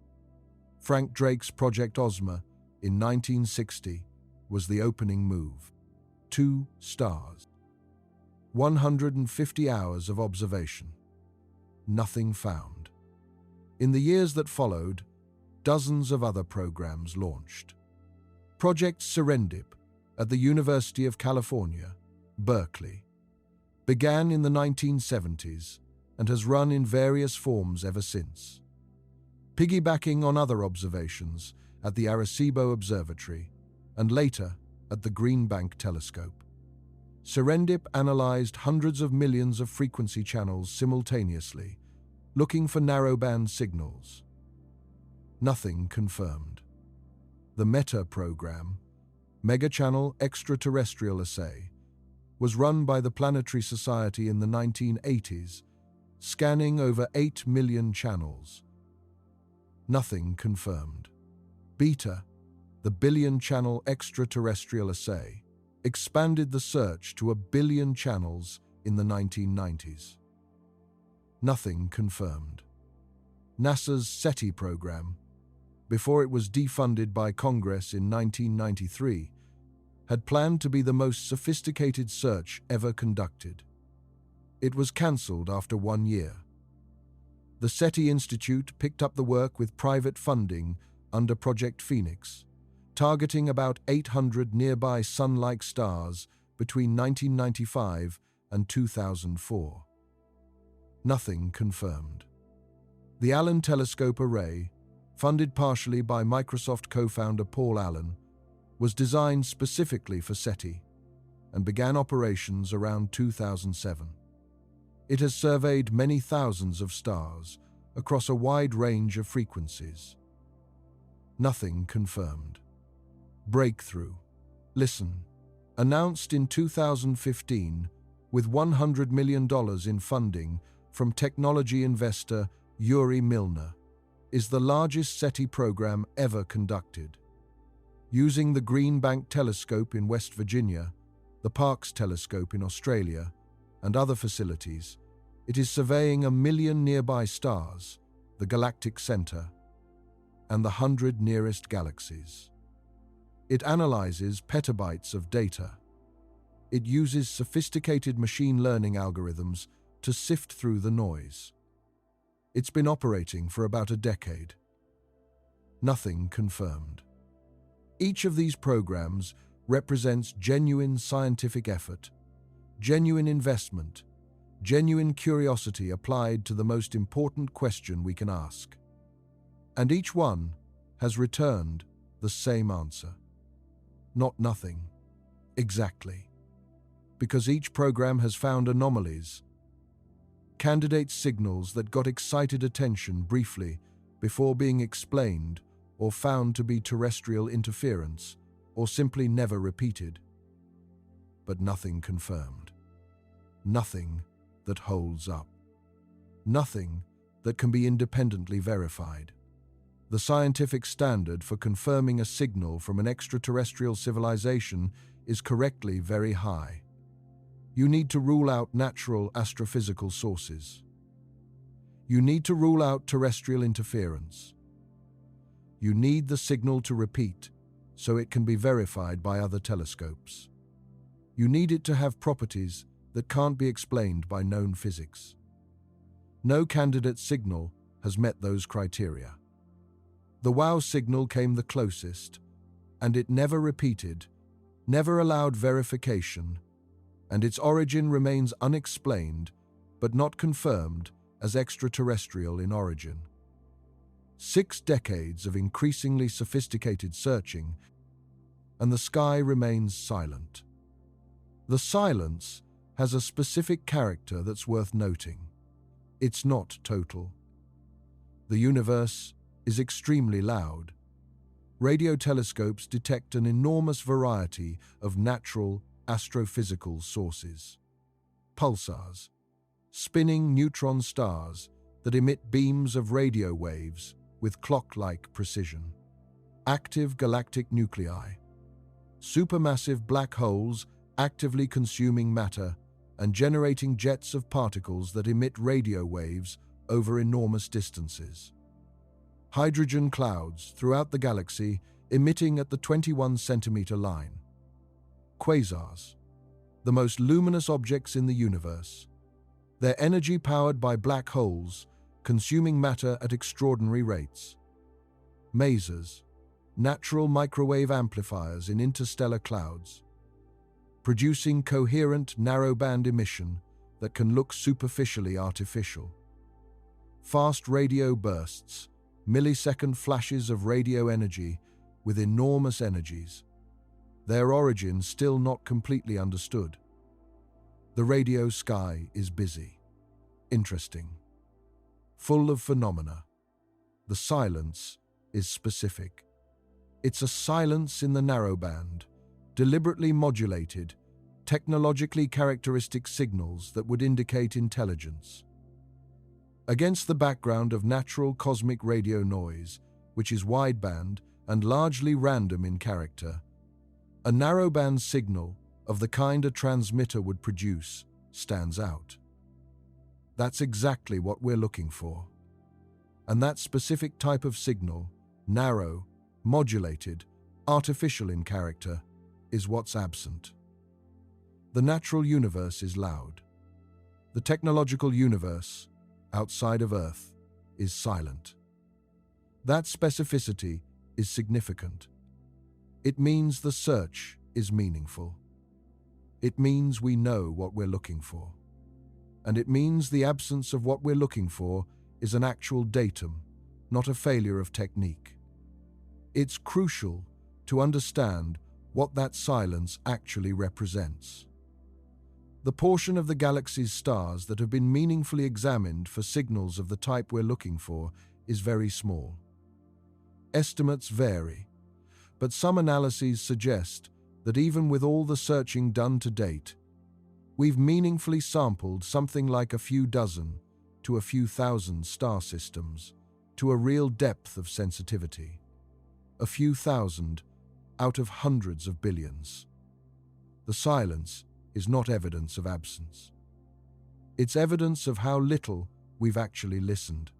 Frank Drake's Project Ozma in 1960 was the opening move. 2 stars. 150 hours of observation. Nothing found. In the years that followed, dozens of other programs launched. Project Serendip at the University of California, Berkeley, began in the 1970s and has run in various forms ever since. Piggybacking on other observations at the Arecibo Observatory and later at the Green Bank Telescope, Serendip analyzed hundreds of millions of frequency channels simultaneously, looking for narrowband signals. Nothing confirmed. The META program, Megachannel Extraterrestrial Assay, was run by the Planetary Society in the 1980s, scanning over 8 million channels. Nothing confirmed. Beta, the Billion-Channel Extraterrestrial Assay, expanded the search to 1 billion channels in the 1990s. Nothing confirmed. NASA's SETI program, before it was defunded by Congress in 1993, had planned to be the most sophisticated search ever conducted. It was cancelled after 1 year. The SETI Institute picked up the work with private funding under Project Phoenix, targeting about 800 nearby Sun-like stars between 1995 and 2004. Nothing confirmed. The Allen Telescope Array, funded partially by Microsoft co-founder Paul Allen, was designed specifically for SETI and began operations around 2007. It has surveyed many thousands of stars across a wide range of frequencies. Nothing confirmed. Breakthrough. Listen. Announced in 2015 with $100 million in funding from technology investor Yuri Milner, is the largest SETI program ever conducted. Using the Green Bank Telescope in West Virginia, the Parkes Telescope in Australia, and other facilities, it is surveying 1 million nearby stars, the galactic center, and the 100 nearest galaxies. It analyzes petabytes of data. It uses sophisticated machine learning algorithms to sift through the noise. It's been operating for about a decade. Nothing confirmed. Each of these programs represents genuine scientific effort, genuine investment, genuine curiosity applied to the most important question we can ask. And each one has returned the same answer. Not nothing. Exactly. Because each program has found anomalies, candidate signals that got excited attention briefly before being explained or found to be terrestrial interference or simply never repeated. But nothing confirmed. Nothing that holds up. Nothing that can be independently verified. The scientific standard for confirming a signal from an extraterrestrial civilization is correctly very high. You need to rule out natural astrophysical sources. You need to rule out terrestrial interference. You need the signal to repeat so it can be verified by other telescopes. You need it to have properties that can't be explained by known physics. No candidate signal has met those criteria. The WOW signal came the closest, and it never repeated, never allowed verification, and its origin remains unexplained but not confirmed as extraterrestrial in origin. 6 decades of increasingly sophisticated searching, and the sky remains silent. The silence has a specific character that's worth noting. It's not total. The universe is extremely loud. Radio telescopes detect an enormous variety of natural astrophysical sources. Pulsars, spinning neutron stars that emit beams of radio waves with clock-like precision. Active galactic nuclei, supermassive black holes actively consuming matter and generating jets of particles that emit radio waves over enormous distances. Hydrogen clouds throughout the galaxy emitting at the 21-centimeter line. Quasars, the most luminous objects in the universe. Their energy powered by black holes, consuming matter at extraordinary rates. Masers, natural microwave amplifiers in interstellar clouds, producing coherent narrowband emission that can look superficially artificial. Fast radio bursts, millisecond flashes of radio energy with enormous energies. Their origin still not completely understood. The radio sky is busy, interesting, full of phenomena. The silence is specific. It's a silence in the narrowband, deliberately modulated, technologically characteristic signals that would indicate intelligence. Against the background of natural cosmic radio noise, which is wideband and largely random in character, a narrowband signal of the kind a transmitter would produce stands out. That's exactly what we're looking for. And that specific type of signal, narrow, modulated, artificial in character, is what's absent. The natural universe is loud. The technological universe, outside of Earth, is silent. That specificity is significant. It means the search is meaningful. It means we know what we're looking for. And it means the absence of what we're looking for is an actual datum, not a failure of technique. It's crucial to understand what that silence actually represents. The portion of the galaxy's stars that have been meaningfully examined for signals of the type we're looking for is very small. Estimates vary, but some analyses suggest that even with all the searching done to date, we've meaningfully sampled something like a few dozen to a few thousand star systems to a real depth of sensitivity. A few thousand out of hundreds of billions. The silence is not evidence of absence. It's evidence of how little we've actually listened.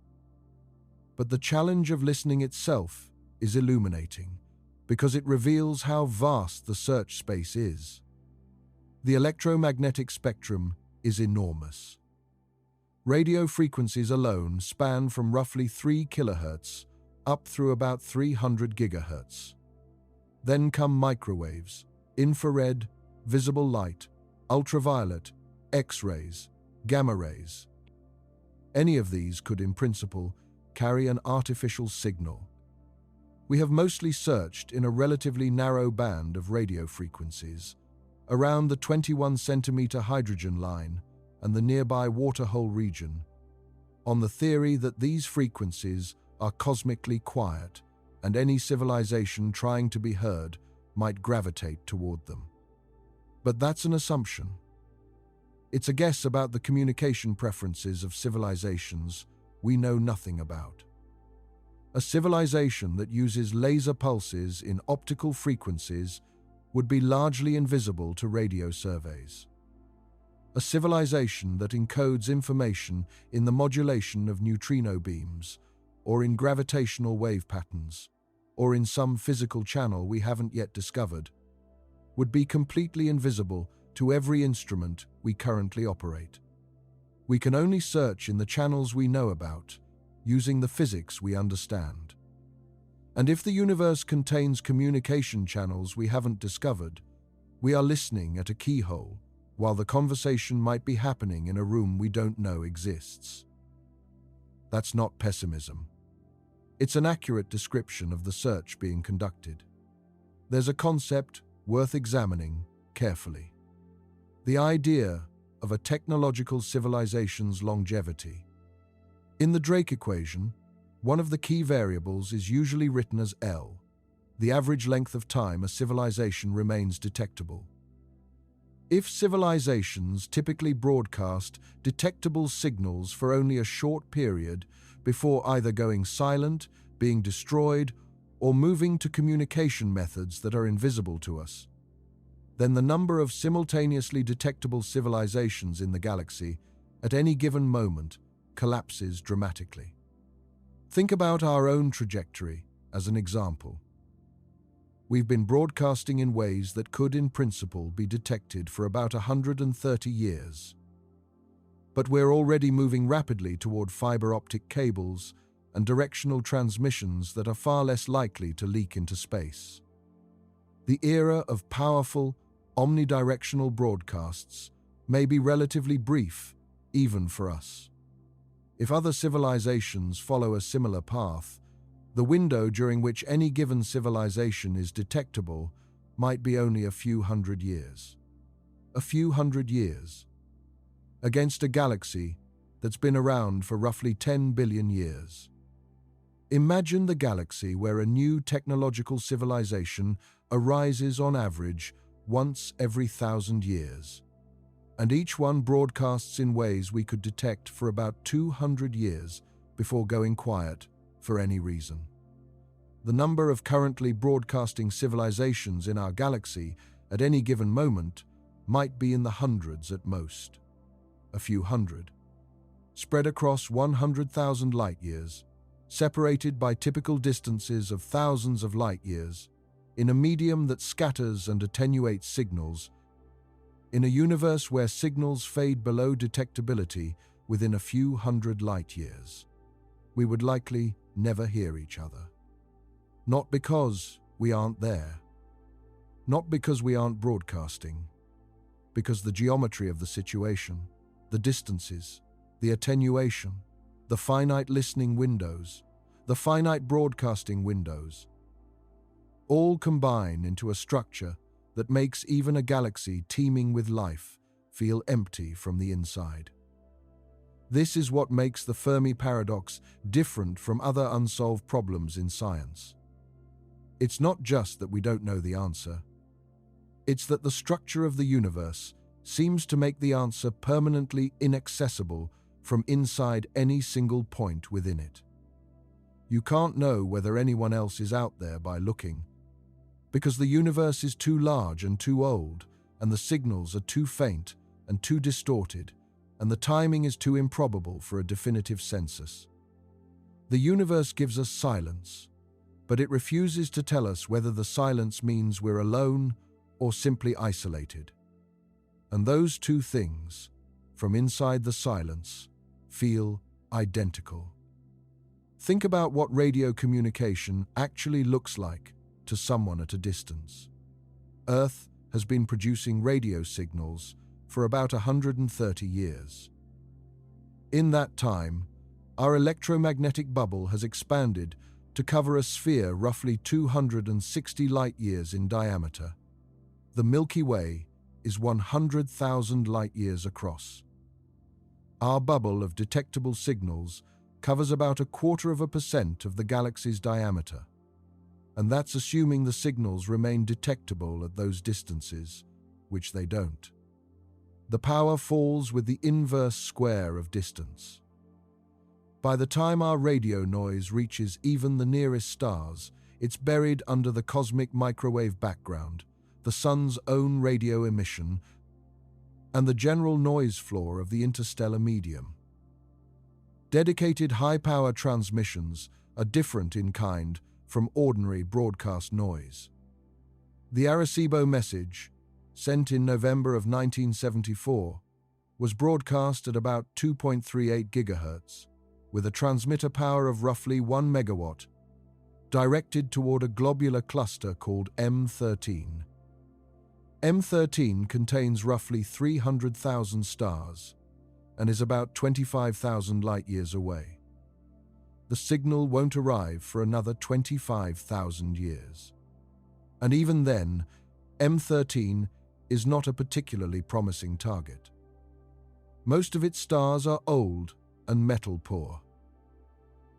But the challenge of listening itself is illuminating because it reveals how vast the search space is. The electromagnetic spectrum is enormous. Radio frequencies alone span from roughly 3 kHz up through about 300 GHz. Then come microwaves, infrared, visible light, ultraviolet, X-rays, gamma rays. Any of these could, in principle, carry an artificial signal. We have mostly searched in a relatively narrow band of radio frequencies, around the 21-centimeter hydrogen line and the nearby waterhole region, on the theory that these frequencies are cosmically quiet and any civilization trying to be heard might gravitate toward them. But that's an assumption. It's a guess about the communication preferences of civilizations we know nothing about. A civilization that uses laser pulses in optical frequencies would be largely invisible to radio surveys. A civilization that encodes information in the modulation of neutrino beams, or in gravitational wave patterns, or in some physical channel we haven't yet discovered, would be completely invisible to every instrument we currently operate. We can only search in the channels we know about, using the physics we understand. And if the universe contains communication channels we haven't discovered, we are listening at a keyhole, while the conversation might be happening in a room we don't know exists. That's not pessimism. It's an accurate description of the search being conducted. There's a concept worth examining carefully. The idea of a technological civilization's longevity. In the Drake equation, one of the key variables is usually written as L, the average length of time a civilization remains detectable. If civilizations typically broadcast detectable signals for only a short period before either going silent, being destroyed, or moving to communication methods that are invisible to us, then the number of simultaneously detectable civilizations in the galaxy at any given moment collapses dramatically. Think about our own trajectory as an example. We've been broadcasting in ways that could, in principle, be detected for about 130 years. But we're already moving rapidly toward fiber optic cables and directional transmissions that are far less likely to leak into space. The era of powerful, omnidirectional broadcasts may be relatively brief, even for us. If other civilizations follow a similar path, the window during which any given civilization is detectable might be only a few hundred years. A few hundred years. Against a galaxy that's been around for roughly 10 billion years. Imagine the galaxy where a new technological civilization arises on average once every 1,000 years, and each one broadcasts in ways we could detect for about 200 years before going quiet for any reason. The number of currently broadcasting civilizations in our galaxy at any given moment might be in the hundreds at most. A few hundred. Spread across 100,000 light-years, separated by typical distances of thousands of light years, in a medium that scatters and attenuates signals, in a universe where signals fade below detectability within a few hundred light years. We would likely never hear each other. Not because we aren't there, not because we aren't broadcasting, because the geometry of the situation, the distances, the attenuation, the finite listening windows, the finite broadcasting windows, all combine into a structure that makes even a galaxy teeming with life feel empty from the inside. This is what makes the Fermi paradox different from other unsolved problems in science. It's not just that we don't know the answer. It's that the structure of the universe seems to make the answer permanently inaccessible from inside any single point within it. You can't know whether anyone else is out there by looking, because the universe is too large and too old, and the signals are too faint and too distorted, and the timing is too improbable for a definitive census. The universe gives us silence, but it refuses to tell us whether the silence means we're alone or simply isolated. And those two things, from inside the silence, feel identical. Think about what radio communication actually looks like to someone at a distance. Earth has been producing radio signals for about 130 years. In that time, our electromagnetic bubble has expanded to cover a sphere roughly 260 light-years in diameter. The Milky Way is 100,000 light-years across. Our bubble of detectable signals covers about 0.25% of the galaxy's diameter, and that's assuming the signals remain detectable at those distances, which they don't. The power falls with the inverse square of distance. By the time our radio noise reaches even the nearest stars, it's buried under the cosmic microwave background, the sun's own radio emission, and the general noise floor of the interstellar medium. Dedicated high-power transmissions are different in kind from ordinary broadcast noise. The Arecibo message, sent in November of 1974, was broadcast at about 2.38 gigahertz, with a transmitter power of roughly 1 megawatt, directed toward a globular cluster called M13. M13 contains roughly 300,000 stars and is about 25,000 light-years away. The signal won't arrive for another 25,000 years. And even then, M13 is not a particularly promising target. Most of its stars are old and metal-poor.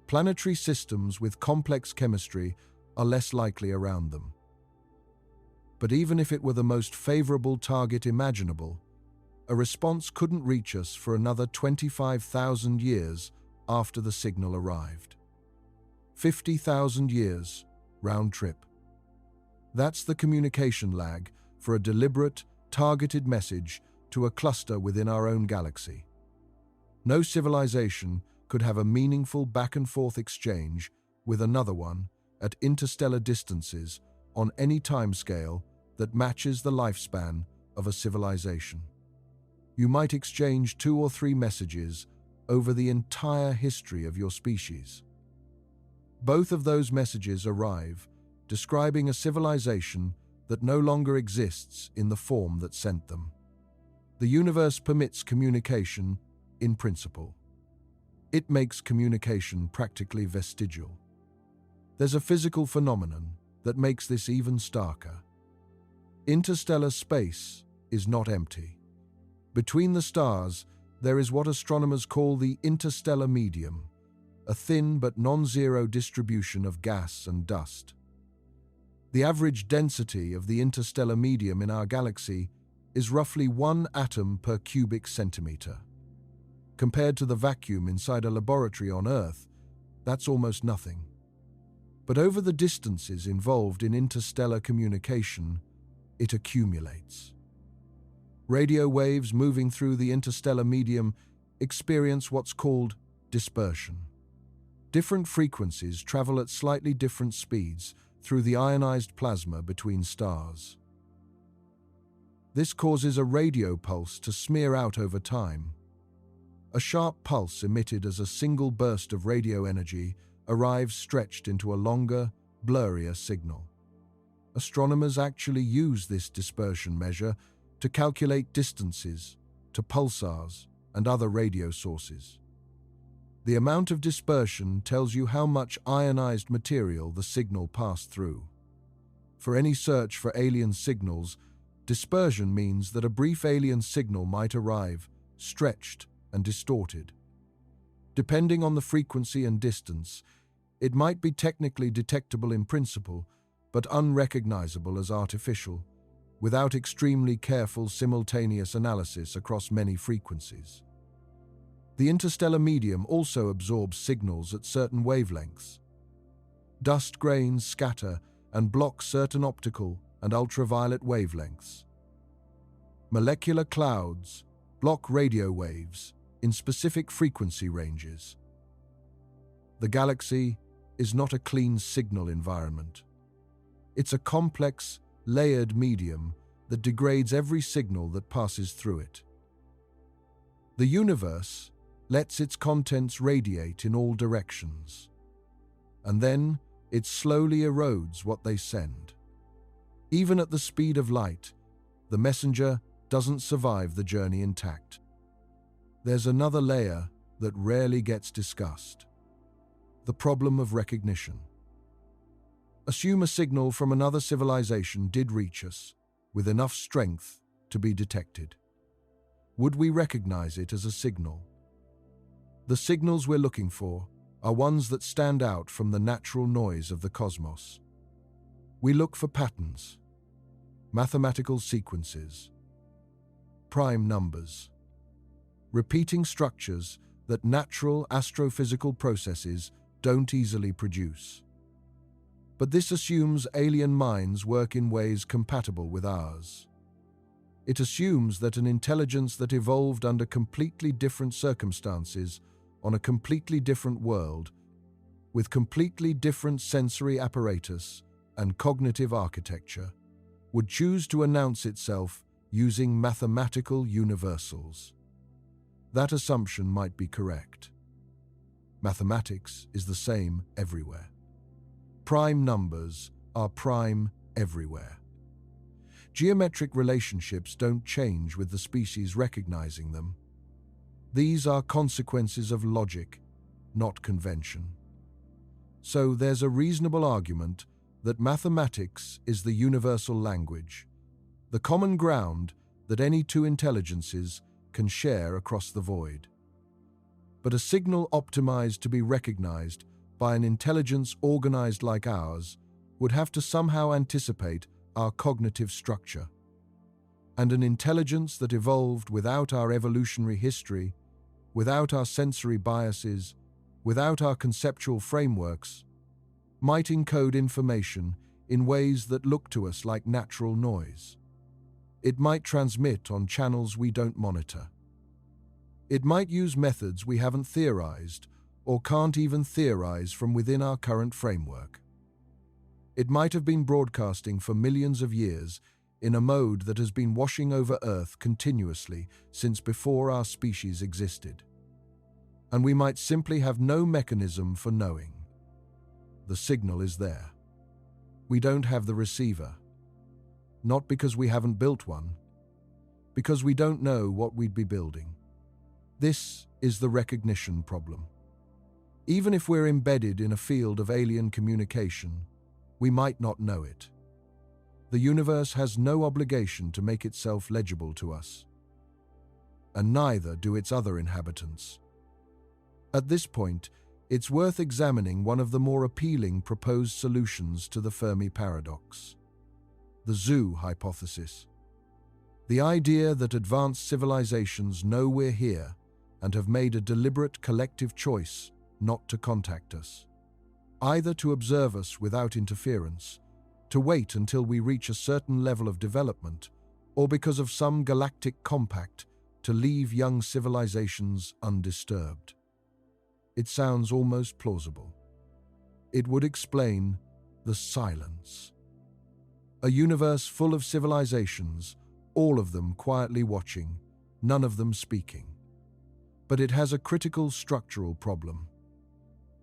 Planetary systems with complex chemistry are less likely around them. But even if it were the most favorable target imaginable, a response couldn't reach us for another 25,000 years after the signal arrived. 50,000 years, round trip. That's the communication lag for a deliberate, targeted message to a cluster within our own galaxy. No civilization could have a meaningful back-and-forth exchange with another one at interstellar distances on any timescale that matches the lifespan of a civilization. You might exchange 2 or 3 messages over the entire history of your species. Both of those messages arrive describing a civilization that no longer exists in the form that sent them. The universe permits communication in principle. It makes communication practically vestigial. There's a physical phenomenon that makes this even starker. Interstellar space is not empty. Between the stars, there is what astronomers call the interstellar medium, a thin but non-zero distribution of gas and dust. The average density of the interstellar medium in our galaxy is roughly 1 atom per cubic centimeter. Compared to the vacuum inside a laboratory on Earth, that's almost nothing. But over the distances involved in interstellar communication, it accumulates. Radio waves moving through the interstellar medium experience what's called dispersion. Different frequencies travel at slightly different speeds through the ionized plasma between stars. This causes a radio pulse to smear out over time. A sharp pulse emitted as a single burst of radio energy arrives stretched into a longer, blurrier signal. Astronomers actually use this dispersion measure to calculate distances to pulsars and other radio sources. The amount of dispersion tells you how much ionized material the signal passed through. For any search for alien signals, dispersion means that a brief alien signal might arrive, stretched and distorted. Depending on the frequency and distance, it might be technically detectable in principle, but unrecognizable as artificial, without extremely careful simultaneous analysis across many frequencies. The interstellar medium also absorbs signals at certain wavelengths. Dust grains scatter and block certain optical and ultraviolet wavelengths. Molecular clouds block radio waves in specific frequency ranges. The galaxy is not a clean signal environment. It's a complex, layered medium that degrades every signal that passes through it. The universe lets its contents radiate in all directions, and then it slowly erodes what they send. Even at the speed of light, the messenger doesn't survive the journey intact. There's another layer that rarely gets discussed: the problem of recognition. Assume a signal from another civilization did reach us, with enough strength to be detected. Would we recognize it as a signal? The signals we're looking for are ones that stand out from the natural noise of the cosmos. We look for patterns, mathematical sequences, prime numbers, repeating structures that natural astrophysical processes don't easily produce. But this assumes alien minds work in ways compatible with ours. It assumes that an intelligence that evolved under completely different circumstances on a completely different world, with completely different sensory apparatus and cognitive architecture, would choose to announce itself using mathematical universals. That assumption might be correct. Mathematics is the same everywhere. Prime numbers are prime everywhere. Geometric relationships don't change with the species recognizing them. These are consequences of logic, not convention. So there's a reasonable argument that mathematics is the universal language, the common ground that any two intelligences can share across the void. But a signal optimized to be recognized by an intelligence organized like ours would have to somehow anticipate our cognitive structure. And an intelligence that evolved without our evolutionary history, without our sensory biases, without our conceptual frameworks, might encode information in ways that look to us like natural noise. It might transmit on channels we don't monitor. It might use methods we haven't theorized or can't even theorize from within our current framework. It might have been broadcasting for millions of years in a mode that has been washing over Earth continuously since before our species existed. And we might simply have no mechanism for knowing. The signal is there. We don't have the receiver. Not because we haven't built one, because we don't know what we'd be building. This is the recognition problem. Even if we're embedded in a field of alien communication, we might not know it. The universe has no obligation to make itself legible to us, and neither do its other inhabitants. At this point, it's worth examining one of the more appealing proposed solutions to the Fermi paradox: the zoo hypothesis. The idea that advanced civilizations know we're here and have made a deliberate collective choice not to contact us, either to observe us without interference, to wait until we reach a certain level of development, or because of some galactic compact to leave young civilizations undisturbed. it sounds almost plausible. It would explain the silence. A universe full of civilizations, all of them quietly watching, none of them speaking. But it has a critical structural problem.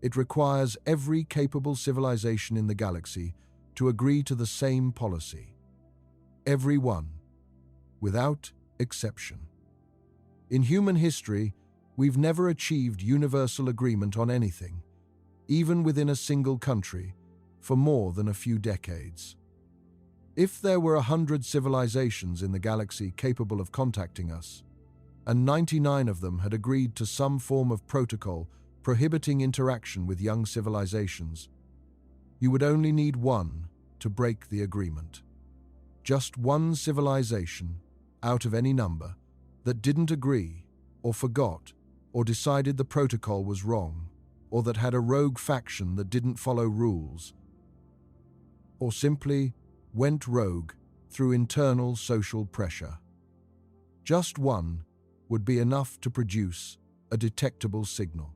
It requires every capable civilization in the galaxy to agree to the same policy. Every one, without exception. In human history, we've never achieved universal agreement on anything, even within a single country, for more than a few decades. If there were 100 civilizations in the galaxy capable of contacting us, and 99 of them had agreed to some form of protocol prohibiting interaction with young civilizations, you would only need one to break the agreement. Just one civilization, out of any number, that didn't agree, or forgot, or decided the protocol was wrong, or that had a rogue faction that didn't follow rules, or simply went rogue through internal social pressure. Just one would be enough to produce a detectable signal.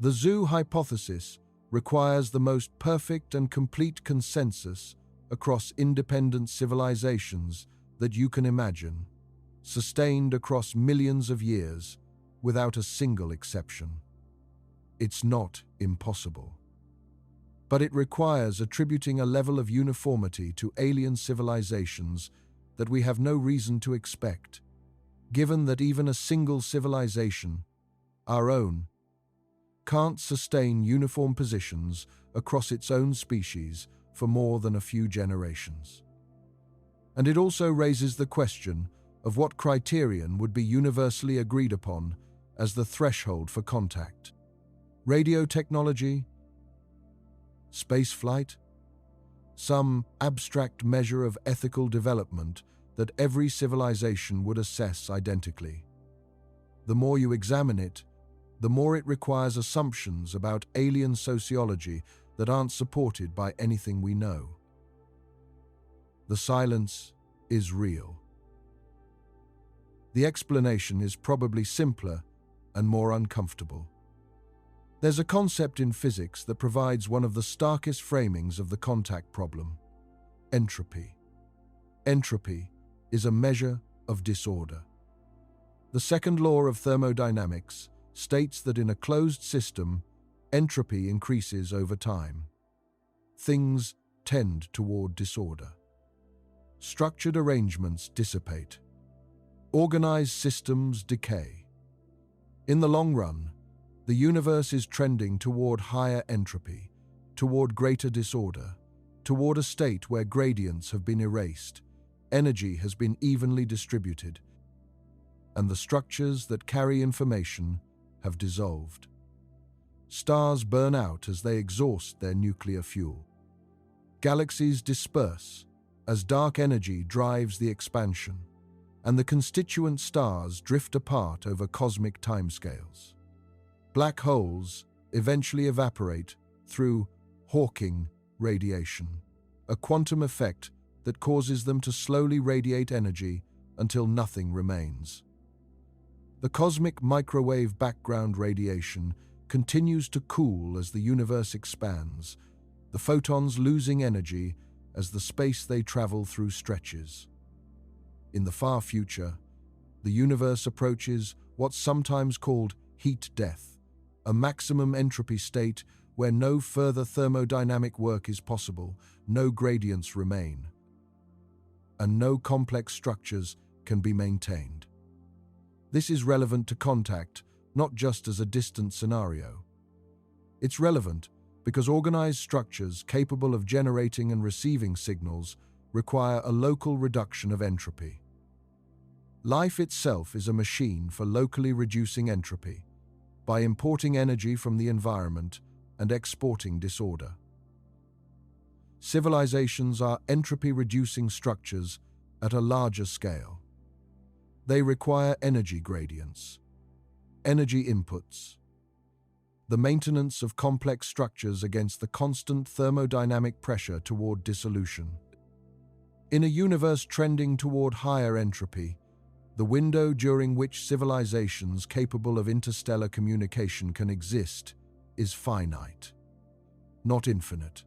The zoo hypothesis requires the most perfect and complete consensus across independent civilizations that you can imagine, sustained across millions of years without a single exception. It's not impossible. But it requires attributing a level of uniformity to alien civilizations that we have no reason to expect, given that even a single civilization, our own, can't sustain uniform positions across its own species for more than a few generations. And it also raises the question of what criterion would be universally agreed upon as the threshold for contact. Radio technology? Space flight? Some abstract measure of ethical development that every civilization would assess identically. The more you examine it, the more it requires assumptions about alien sociology that aren't supported by anything we know. The silence is real. The explanation is probably simpler and more uncomfortable. There's a concept in physics that provides one of the starkest framings of the contact problem: entropy. Entropy is a measure of disorder. The second law of thermodynamics states that in a closed system, entropy increases over time. Things tend toward disorder. Structured arrangements dissipate. Organized systems decay. In the long run, the universe is trending toward higher entropy, toward greater disorder, toward a state where gradients have been erased, energy has been evenly distributed, and the structures that carry information have dissolved. Stars burn out as they exhaust their nuclear fuel. Galaxies disperse as dark energy drives the expansion, and the constituent stars drift apart over cosmic timescales. Black holes eventually evaporate through Hawking radiation, a quantum effect that causes them to slowly radiate energy until nothing remains. The cosmic microwave background radiation continues to cool as the universe expands, the photons losing energy as the space they travel through stretches. In the far future, the universe approaches what's sometimes called heat death, a maximum entropy state where no further thermodynamic work is possible, no gradients remain, and no complex structures can be maintained. This is relevant to contact, not just as a distant scenario. It's relevant because organized structures capable of generating and receiving signals require a local reduction of entropy. Life itself is a machine for locally reducing entropy, by importing energy from the environment and exporting disorder. Civilizations are entropy-reducing structures at a larger scale. They require energy gradients, energy inputs, the maintenance of complex structures against the constant thermodynamic pressure toward dissolution. In a universe trending toward higher entropy, The window during which civilizations capable of interstellar communication can exist is finite, not infinite.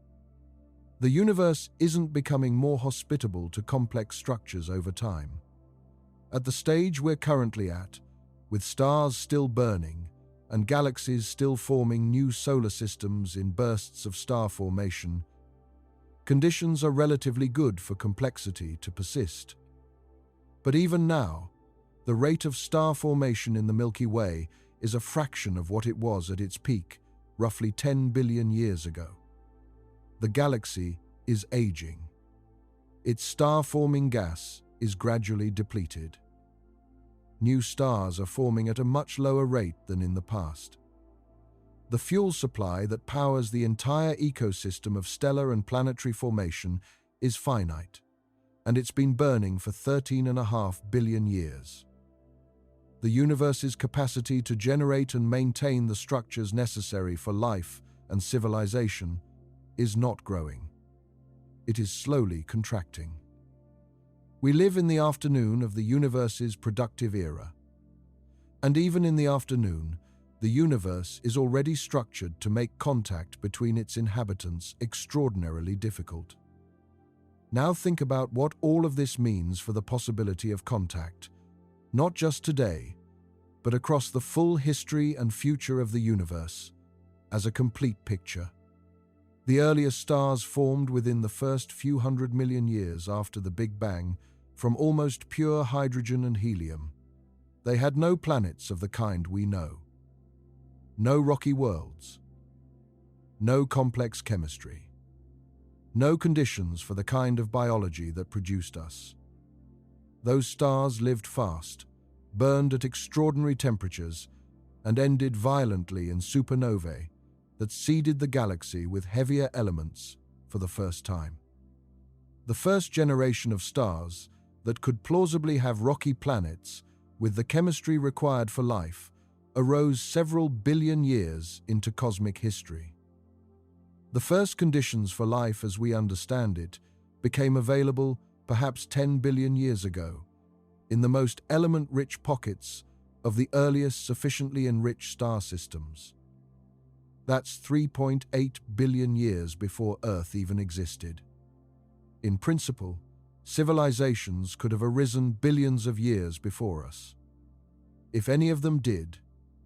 The universe isn't becoming more hospitable to complex structures over time. At the stage we're currently at, with stars still burning and galaxies still forming new solar systems in bursts of star formation, conditions are relatively good for complexity to persist. But even now, the rate of star formation in the Milky Way is a fraction of what it was at its peak, roughly 10 billion years ago. The galaxy is aging. Its star-forming gas is gradually depleted. New stars are forming at a much lower rate than in the past. The fuel supply that powers the entire ecosystem of stellar and planetary formation is finite, and it's been burning for 13.5 billion years. The universe's capacity to generate and maintain the structures necessary for life and civilization is not growing. It is slowly contracting. We live in the afternoon of the universe's productive era. And even in the afternoon, the universe is already structured to make contact between its inhabitants extraordinarily difficult. Now think about what all of this means for the possibility of contact, not just today, but across the full history and future of the universe, as a complete picture. The earliest stars formed within the first few 100 million years after the Big Bang from almost pure hydrogen and helium. They had no planets of the kind we know. No rocky worlds. No complex chemistry. No conditions for the kind of biology that produced us. Those stars lived fast, burned at extraordinary temperatures, and ended violently in supernovae that seeded the galaxy with heavier elements for the first time. The first generation of stars that could plausibly have rocky planets with the chemistry required for life arose several billion years into cosmic history. The first conditions for life as we understand it became available perhaps 10 billion years ago, in the most element-rich pockets of the earliest sufficiently enriched star systems. That's 3.8 billion years before Earth even existed. In principle, civilizations could have arisen billions of years before us. If any of them did,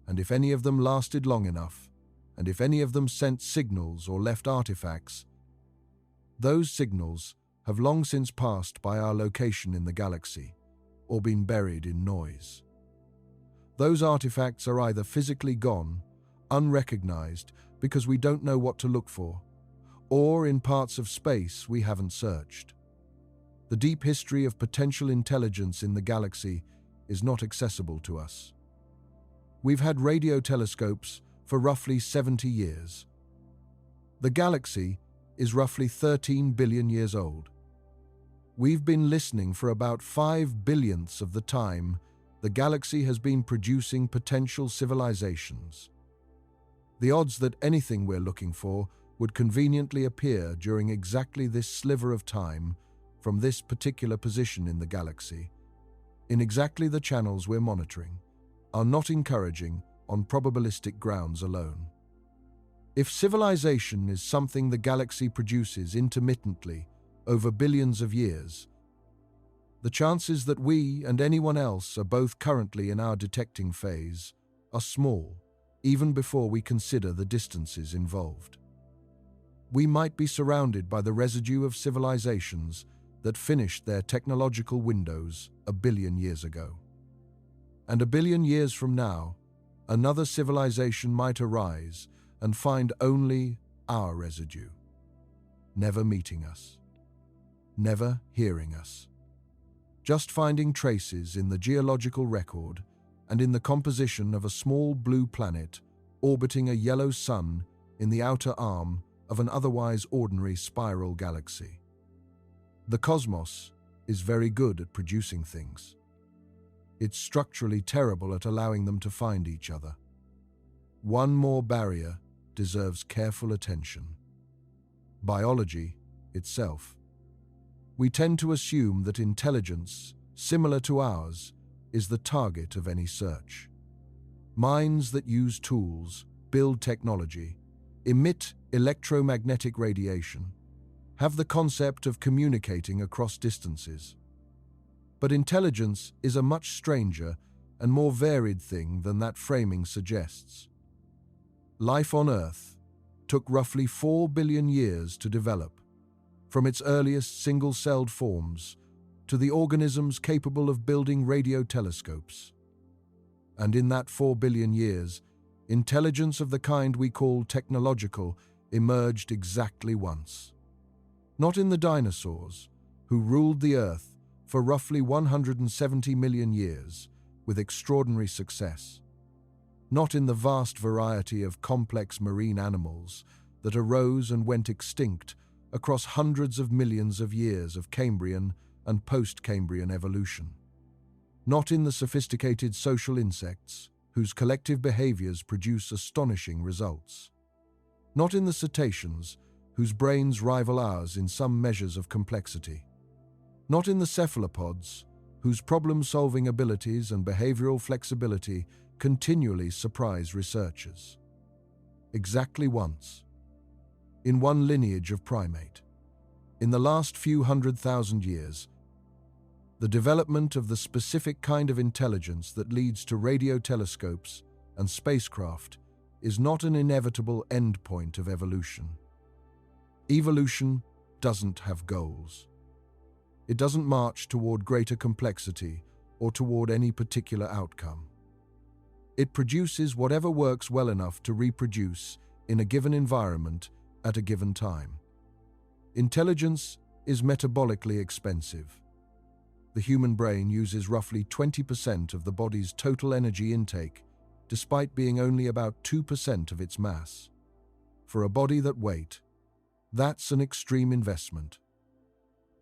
and if any of them lasted long enough, and if any of them sent signals or left artifacts, those signals have long since passed by our location in the galaxy, or been buried in noise. Those artifacts are either physically gone, unrecognized because we don't know what to look for, or in parts of space we haven't searched. The deep history of potential intelligence in the galaxy is not accessible to us. We've had radio telescopes for roughly 70 years. The galaxy is roughly 13 billion years old. We've been listening for about 5 billionths of the time the galaxy has been producing potential civilizations. The odds that anything we're looking for would conveniently appear during exactly this sliver of time from this particular position in the galaxy, in exactly the channels we're monitoring, are not encouraging on probabilistic grounds alone. If civilization is something the galaxy produces intermittently over billions of years, the chances that we and anyone else are both currently in our detecting phase are small, even before we consider the distances involved. We might be surrounded by the residue of civilizations that finished their technological windows a billion years ago. And a billion years from now, another civilization might arise and find only our residue, never meeting us, never hearing us, just finding traces in the geological record and in the composition of a small blue planet orbiting a yellow sun in the outer arm of an otherwise ordinary spiral galaxy. The cosmos is very good at producing things. It's structurally terrible at allowing them to find each other. One more barrier deserves careful attention: biology itself. We tend to assume that intelligence, similar to ours, is the target of any search. Minds that use tools, build technology, emit electromagnetic radiation, have the concept of communicating across distances. But intelligence is a much stranger and more varied thing than that framing suggests. Life on Earth took roughly 4 billion years to develop, from its earliest single-celled forms to the organisms capable of building radio telescopes. And in that 4 billion years, intelligence of the kind we call technological emerged exactly once. Not in the dinosaurs, who ruled the Earth for roughly 170 million years with extraordinary success. Not in the vast variety of complex marine animals that arose and went extinct across hundreds of millions of years of Cambrian and post-Cambrian evolution. Not in the sophisticated social insects whose collective behaviors produce astonishing results. Not in the cetaceans whose brains rival ours in some measures of complexity. Not in the cephalopods whose problem-solving abilities and behavioral flexibility continually surprise researchers. Exactly once, in one lineage of primate, in the last few 100,000 years, the development of the specific kind of intelligence that leads to radio telescopes and spacecraft is not an inevitable endpoint of evolution. Evolution doesn't have goals. It doesn't march toward greater complexity or toward any particular outcome. It produces whatever works well enough to reproduce in a given environment at a given time. Intelligence is metabolically expensive. The human brain uses roughly 20% of the body's total energy intake, despite being only about 2% of its mass. For a body that weight, that's an extreme investment.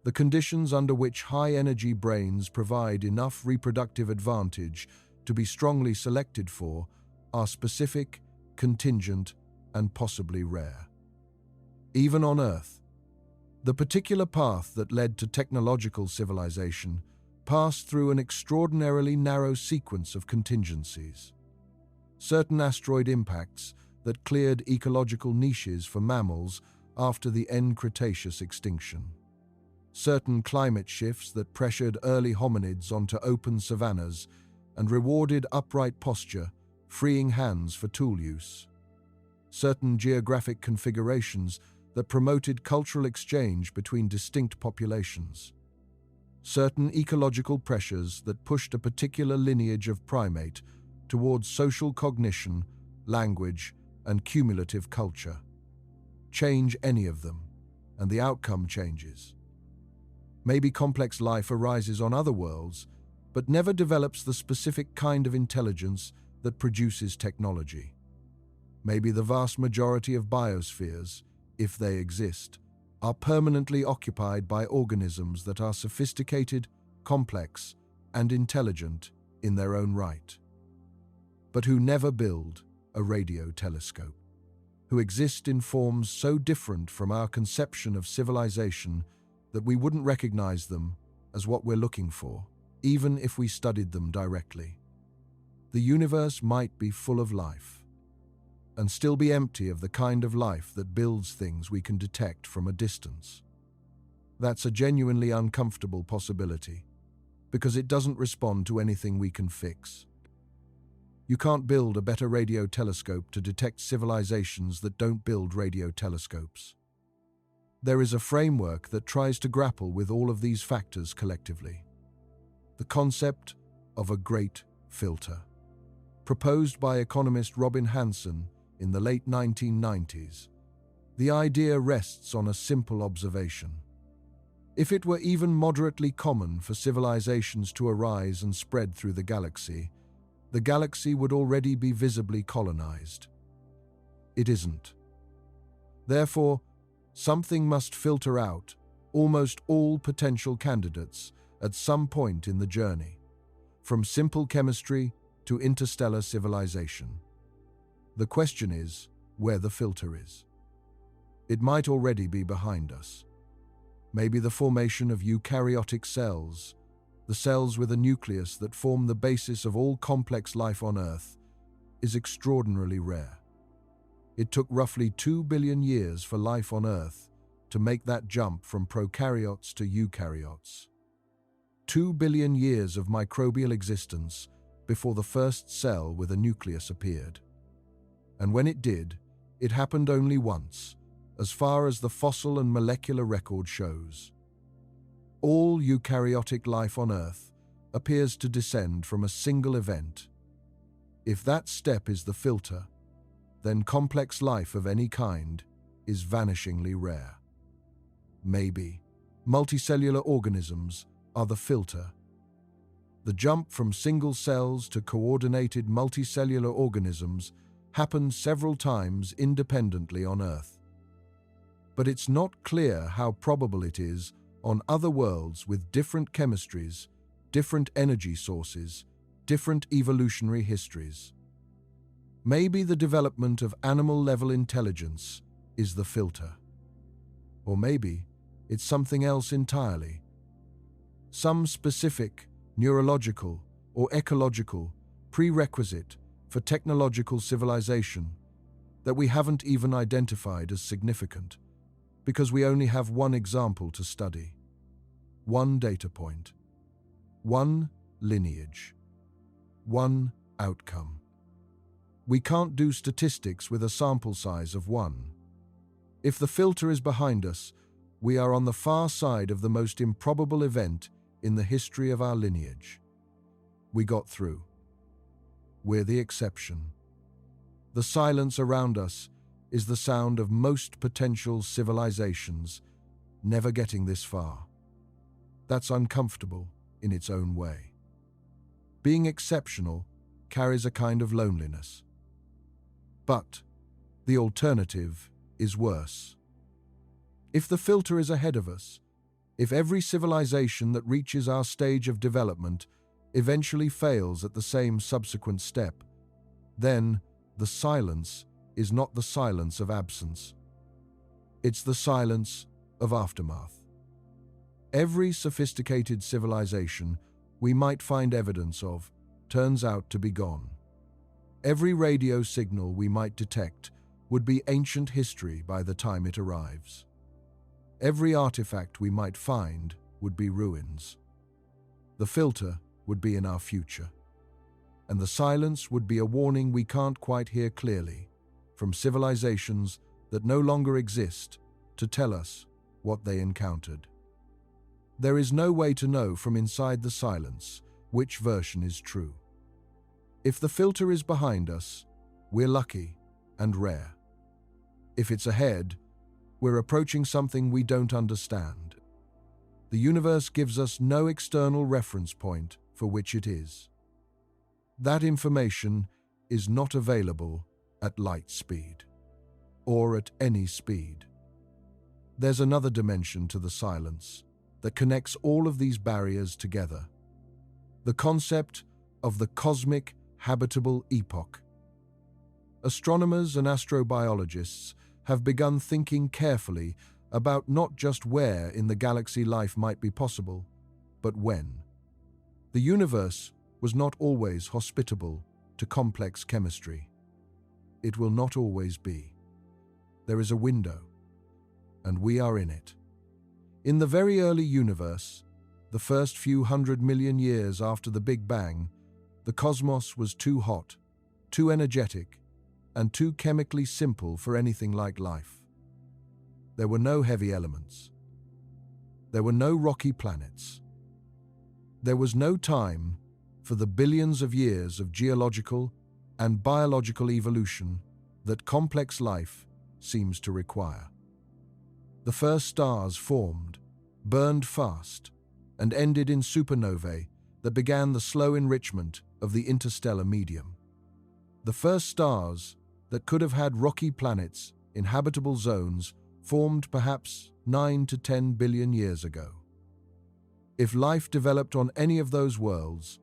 The conditions under which high-energy brains provide enough reproductive advantage to be strongly selected for are specific, contingent, and possibly rare. Even on Earth, the particular path that led to technological civilization passed through an extraordinarily narrow sequence of contingencies. Certain asteroid impacts that cleared ecological niches for mammals after the end Cretaceous extinction. Certain climate shifts that pressured early hominids onto open savannas and rewarded upright posture, freeing hands for tool use. Certain geographic configurations that promoted cultural exchange between distinct populations. Certain ecological pressures that pushed a particular lineage of primate towards social cognition, language, and cumulative culture. Change any of them, and the outcome changes. Maybe complex life arises on other worlds, but never develops the specific kind of intelligence that produces technology. Maybe the vast majority of biospheres, if they exist, are permanently occupied by organisms that are sophisticated, complex, and intelligent in their own right, but who never build a radio telescope, who exist in forms so different from our conception of civilization that we wouldn't recognize them as what we're looking for, even if we studied them directly. The universe might be full of life, and still be empty of the kind of life that builds things we can detect from a distance. That's a genuinely uncomfortable possibility, because it doesn't respond to anything we can fix. You can't build a better radio telescope to detect civilizations that don't build radio telescopes. There is a framework that tries to grapple with all of these factors collectively. The concept of a great filter, proposed by economist Robin Hanson in the late 1990s. The idea rests on a simple observation. If it were even moderately common for civilizations to arise and spread through the galaxy would already be visibly colonized. It isn't. Therefore, something must filter out almost all potential candidates at some point in the journey, from simple chemistry to interstellar civilization. The question is where the filter is. It might already be behind us. Maybe the formation of eukaryotic cells, the cells with a nucleus that form the basis of all complex life on Earth, is extraordinarily rare. It took roughly 2 billion years for life on Earth to make that jump from prokaryotes to eukaryotes. 2 billion years of microbial existence before the first cell with a nucleus appeared. And when it did, it happened only once, as far as the fossil and molecular record shows. All eukaryotic life on Earth appears to descend from a single event. If that step is the filter, then complex life of any kind is vanishingly rare. Maybe multicellular organisms are the filter. The jump from single cells to coordinated multicellular organisms happened several times independently on Earth. But it's not clear how probable it is on other worlds with different chemistries, different energy sources, different evolutionary histories. Maybe the development of animal-level intelligence is the filter. Or maybe it's something else entirely. Some specific, neurological, or ecological prerequisite for technological civilization that we haven't even identified as significant because we only have one example to study, one data point, one lineage, one outcome. We can't do statistics with a sample size of one. If the filter is behind us, we are on the far side of the most improbable event in the history of our lineage. We got through. We're the exception. The silence around us is the sound of most potential civilizations never getting this far. That's uncomfortable in its own way. Being exceptional carries a kind of loneliness. But the alternative is worse. If the filter is ahead of us, if every civilization that reaches our stage of development eventually fails at the same subsequent step, then the silence is not the silence of absence. It's the silence of aftermath. Every sophisticated civilization we might find evidence of turns out to be gone. Every radio signal we might detect would be ancient history by the time it arrives. Every artifact we might find would be ruins. The filter would be in our future, and the silence would be a warning we can't quite hear clearly from civilizations that no longer exist to tell us what they encountered. There is no way to know from inside the silence which version is true. If the filter is behind us, we're lucky and rare. If it's ahead, we're approaching something we don't understand. The universe gives us no external reference point for which it is. That information is not available at light speed, or at any speed. There's another dimension to the silence that connects all of these barriers together. The concept of the cosmic habitable epoch. Astronomers and astrobiologists have begun thinking carefully about not just where in the galaxy life might be possible, but when. The universe was not always hospitable to complex chemistry. It will not always be. There is a window, and we are in it. In the very early universe, the first few 100 million years after the Big Bang, the cosmos was too hot, too energetic, and too chemically simple for anything like life. There were no heavy elements. There were no rocky planets. There was no time for the billions of years of geological and biological evolution that complex life seems to require. The first stars formed, burned fast, and ended in supernovae that began the slow enrichment of the interstellar medium. The first stars that could have had rocky planets in habitable zones formed perhaps 9 to 10 billion years ago. If life developed on any of those worlds,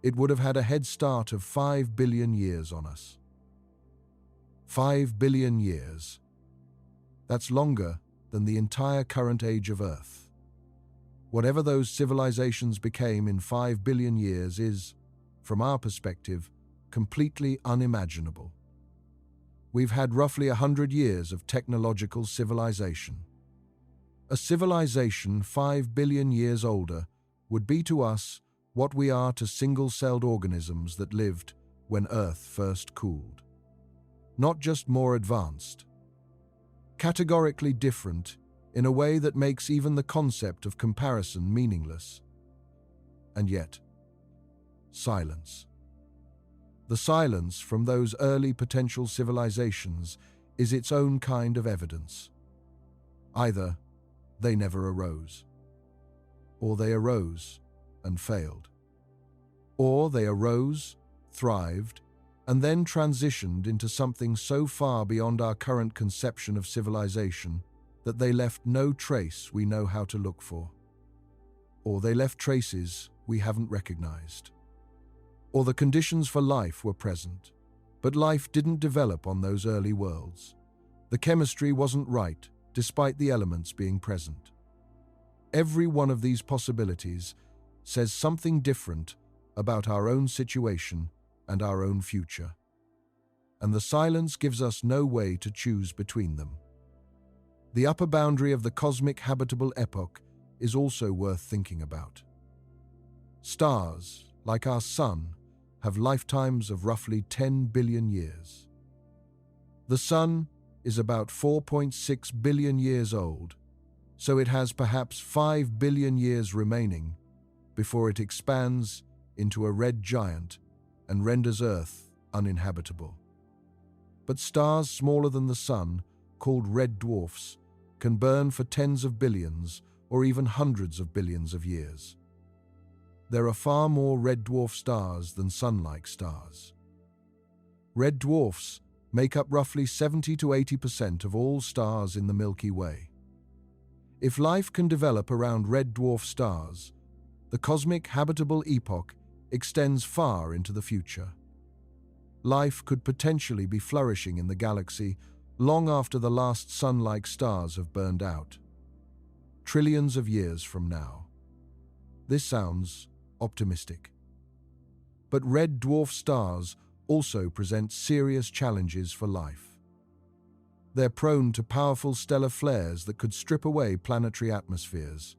it would have had a head start of 5 billion years on us. 5 billion years. That's longer than the entire current age of Earth. Whatever those civilizations became in 5 billion years is, from our perspective, completely unimaginable. We've had roughly 100 years of technological civilization. A civilization 5 billion years older would be to us what we are to single-celled organisms that lived when Earth first cooled. Not just more advanced. Categorically different in a way that makes even the concept of comparison meaningless. And yet, silence. The silence from those early potential civilizations is its own kind of evidence. Either they never arose, or they arose and failed, or they arose, thrived, and then transitioned into something so far beyond our current conception of civilization that they left no trace we know how to look for. Or they left traces we haven't recognized. Or the conditions for life were present, but life didn't develop on those early worlds. The chemistry wasn't right, despite the elements being present. Every one of these possibilities says something different about our own situation and our own future. And the silence gives us no way to choose between them. The upper boundary of the cosmic habitable epoch is also worth thinking about. Stars, like our Sun, have lifetimes of roughly 10 billion years. The Sun is about 4.6 billion years old, so it has perhaps 5 billion years remaining before it expands into a red giant and renders Earth uninhabitable. But stars smaller than the Sun, called red dwarfs, can burn for tens of billions or even hundreds of billions of years. There are far more red dwarf stars than Sun-like stars. Red dwarfs make up roughly 70 to 80% of all stars in the Milky Way. If life can develop around red dwarf stars, the cosmic habitable epoch extends far into the future. Life could potentially be flourishing in the galaxy long after the last sun-like stars have burned out. Trillions of years from now. This sounds optimistic. But red dwarf stars also present serious challenges for life. They're prone to powerful stellar flares that could strip away planetary atmospheres.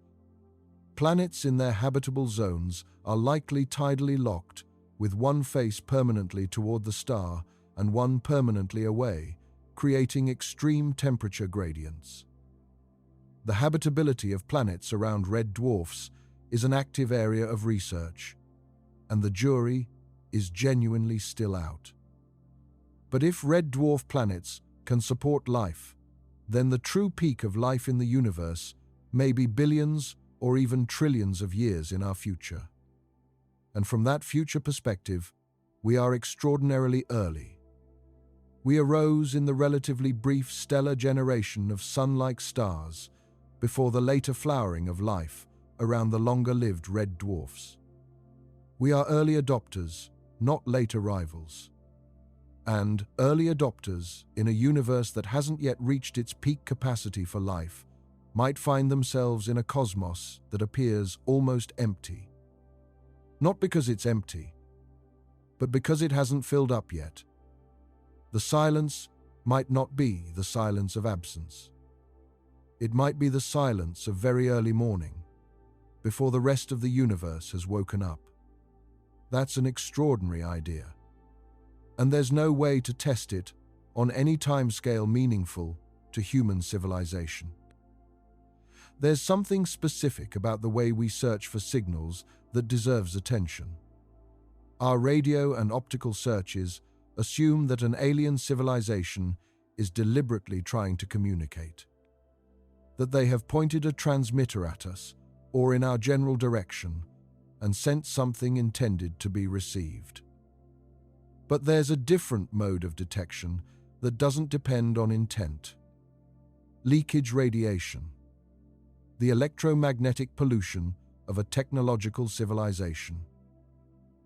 Planets in their habitable zones are likely tidally locked, with one face permanently toward the star and one permanently away, creating extreme temperature gradients. The habitability of planets around red dwarfs is an active area of research, and the jury is genuinely still out. But if red dwarf planets can support life, then the true peak of life in the universe may be billions or even trillions of years in our future. And from that future perspective, we are extraordinarily early. We arose in the relatively brief stellar generation of sun-like stars before the later flowering of life around the longer-lived red dwarfs. We are early adopters, not late arrivals. And early adopters in a universe that hasn't yet reached its peak capacity for life might find themselves in a cosmos that appears almost empty. Not because it's empty, but because it hasn't filled up yet. The silence might not be the silence of absence. It might be the silence of very early morning, before the rest of the universe has woken up. That's an extraordinary idea. And there's no way to test it on any timescale meaningful to human civilization. There's something specific about the way we search for signals that deserves attention. Our radio and optical searches assume that an alien civilization is deliberately trying to communicate, that they have pointed a transmitter at us or in our general direction and sent something intended to be received. But there's a different mode of detection that doesn't depend on intent. Leakage radiation. The electromagnetic pollution of a technological civilization.